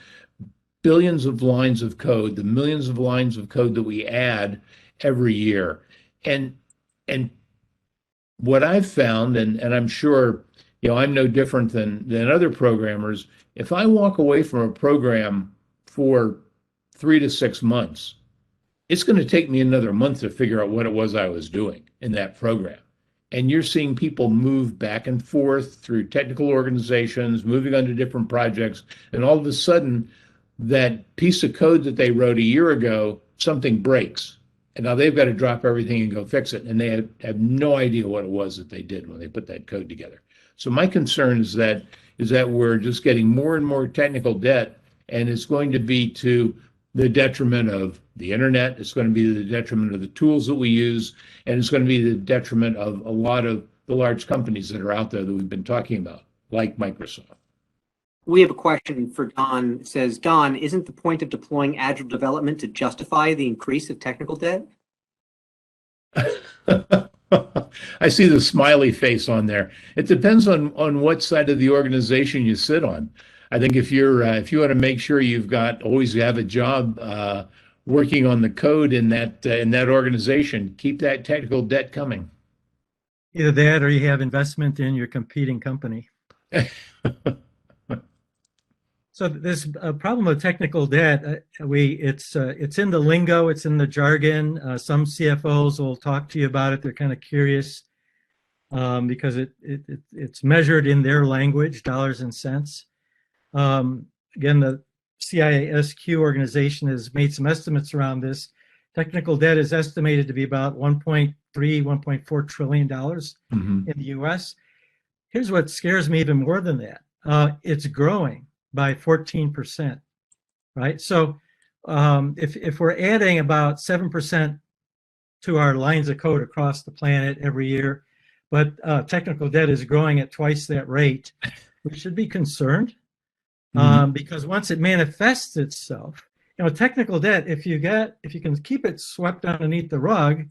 billions of lines of code, the millions of lines of code that we add every year. And what I've found, and I'm sure, I'm no different than other programmers, if I walk away from a program for 3 to 6 months, it's going to take me another month to figure out what it was I was doing in that program. And you're seeing people move back and forth through technical organizations, moving on to different projects, and all of a sudden, that piece of code that they wrote a year ago, something breaks. And now they've got to drop everything and go fix it. And they have no idea what it was that they did when they put that code together. So my concern is that we're just getting more and more technical debt, and it's going to be to the detriment of the internet. It's going to be the detriment of the tools that we use, and it's going to be the detriment of a lot of the large companies that are out there that we've been talking about, like Microsoft. We have a question for Don. It says, Don, isn't the point of deploying agile development to justify the increase of technical debt? I see the smiley face on there. It depends on what side of the organization you sit on. I think if you want to make sure you've got always have a job working on the code in that organization, keep that technical debt coming. Either that or you have investment in your competing company. So this problem of technical debt, it's in the lingo, it's in the jargon. Some CFOs will talk to you about it. They're kind of curious because it's measured in their language, dollars and cents. Again, the CISQ organization has made some estimates around this. Technical debt is estimated to be about $1.3, $1.4 trillion in the US. Here's what scares me even more than that. It's growing by 14%, right? So if we're adding about 7% to our lines of code across the planet every year, but technical debt is growing at twice that rate, we should be concerned because once it manifests itself, technical debt, if you can keep it swept underneath the rug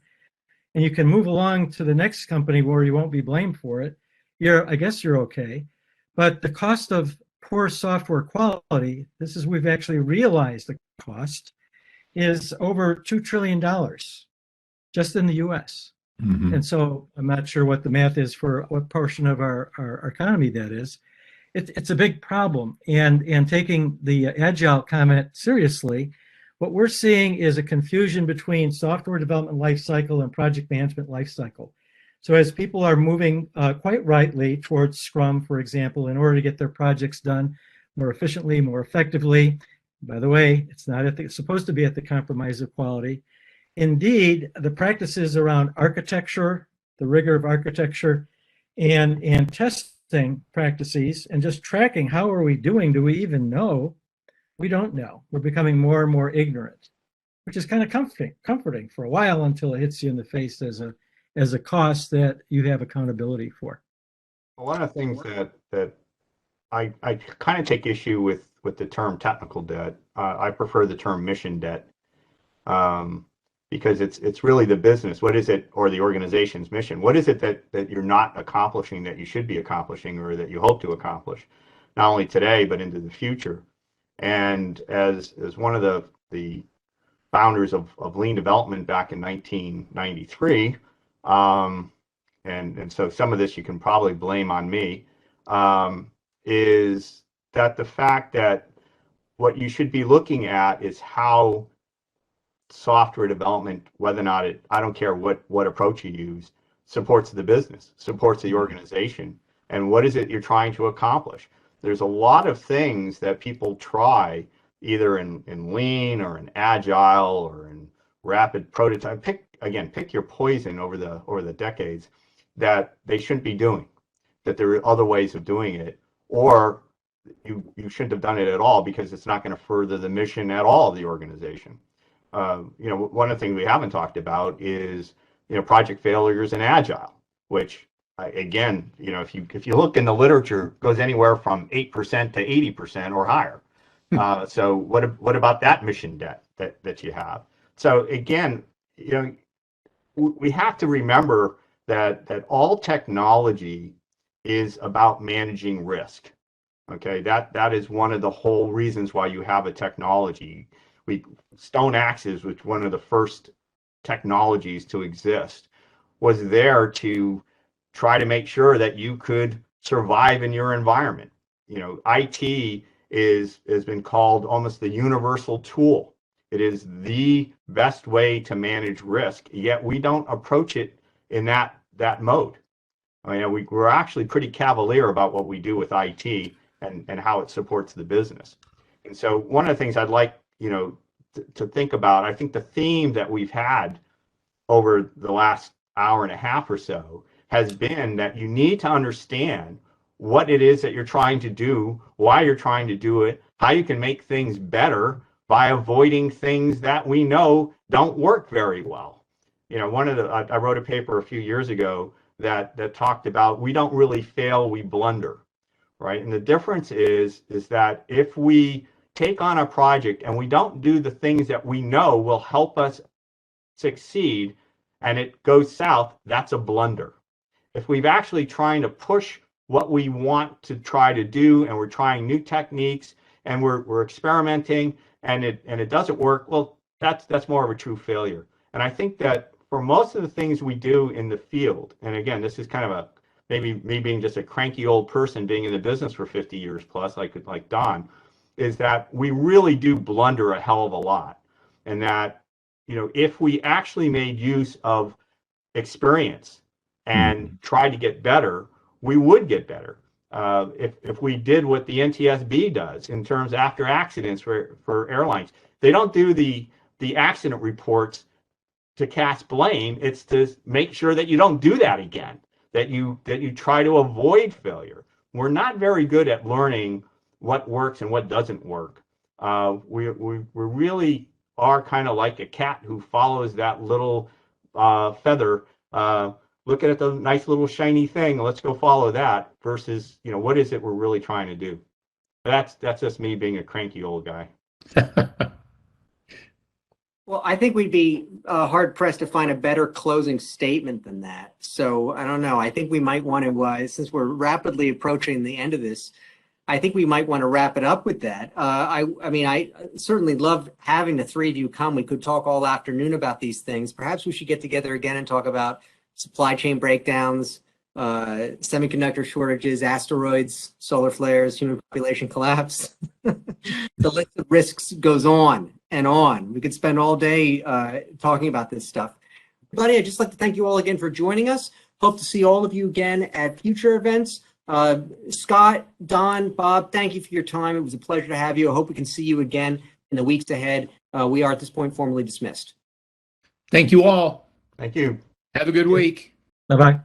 and you can move along to the next company where you won't be blamed for it, I guess you're okay. But the cost of poor software quality, we've actually realized the cost is over $2 trillion just in the US. And so I'm not sure what the math is for what portion of our economy that is. It's a big problem. And taking the agile comment seriously, what we're seeing is a confusion between software development lifecycle and project management lifecycle. So as people are moving quite rightly towards Scrum, for example, in order to get their projects done more efficiently, more effectively, by the way, it's supposed to be at the compromise of quality. Indeed, the practices around architecture, the rigor of architecture, and testing practices, and just tracking how are we doing, do we even know? We don't know. We're becoming more and more ignorant, which is kind of comforting for a while until it hits you in the face as a cost that you have accountability for. One of the things that I kind of take issue with the term technical debt. I prefer the term mission debt because it's really the business. What is it, or the organization's mission? What is it that you're not accomplishing that you should be accomplishing, or that you hope to accomplish, not only today but into the future? And as one of the founders of lean development back in 1993. And so some of this you can probably blame on me, is that the fact that what you should be looking at is how software development, whether or not I don't care what approach you use, supports the business, supports the organization, and what is it you're trying to accomplish. There's a lot of things that people try, either in lean or in agile or in rapid prototype. Pick your poison over the decades that they shouldn't be doing, that there are other ways of doing it, or you shouldn't have done it at all because it's not going to further the mission at all of the organization. One of the things we haven't talked about is project failures in agile, which again, if you look in the literature, goes anywhere from 8% to 80% or higher. So what about that mission debt that you have? So again, we have to remember that all technology is about managing risk. Okay, that is one of the whole reasons why you have a technology. Stone axes, which one of the first technologies to exist, was there to try to make sure that you could survive in your environment. IT has been called almost the universal tool. It is the best way to manage risk, yet we don't approach it in that mode. We're actually pretty cavalier about what we do with IT and how it supports the business. And so one of the things I'd like to think about, I think the theme that we've had over the last hour and a half or so has been that you need to understand what it is that you're trying to do, why you're trying to do it, how you can make things better by avoiding things that we know don't work very well. I wrote a paper a few years ago that talked about we don't really fail, we blunder. right? And the difference is that if we take on a project and we don't do the things that we know will help us succeed and it goes south, that's a blunder. If we've actually trying to push what we want to try to do and we're trying new techniques and we're experimenting and it doesn't work, well, that's more of a true failure. And I think that for most of the things we do in the field, and again, this is kind of a maybe me being just a cranky old person being in the business for 50 years plus, like Don, is that we really do blunder a hell of a lot. And that, you know, if we actually made use of experience and tried to get better, we would get better. If we did what the NTSB does in terms of after accidents for airlines, they don't do the accident reports to cast blame. It's to make sure that you don't do that again, that you try to avoid failure. We're not very good at learning what works and what doesn't work. We really are kind of like a cat who follows that little feather, looking at the nice little shiny thing. Let's go follow that versus, you know, what is it we're really trying to do? That's just me being a cranky old guy. Well, I think we'd be hard pressed to find a better closing statement than that. So I don't know. I think we might want to, since we're rapidly approaching the end of this, I think we might want to wrap it up with that. I mean, I certainly love having the three of you come. We could talk all afternoon about these things. Perhaps we should get together again and talk about supply chain breakdowns, semiconductor shortages, asteroids, solar flares, human population collapse. The list of risks goes on and on. We could spend all day talking about this stuff. Buddy, I'd just like to thank you all again for joining us. Hope to see all of you again at future events. Scott, Don, Bob, thank you for your time. It was a pleasure to have you. I hope we can see you again in the weeks ahead. We are at this point formally dismissed. Thank you all. Thank you. Have a good week. Bye-bye.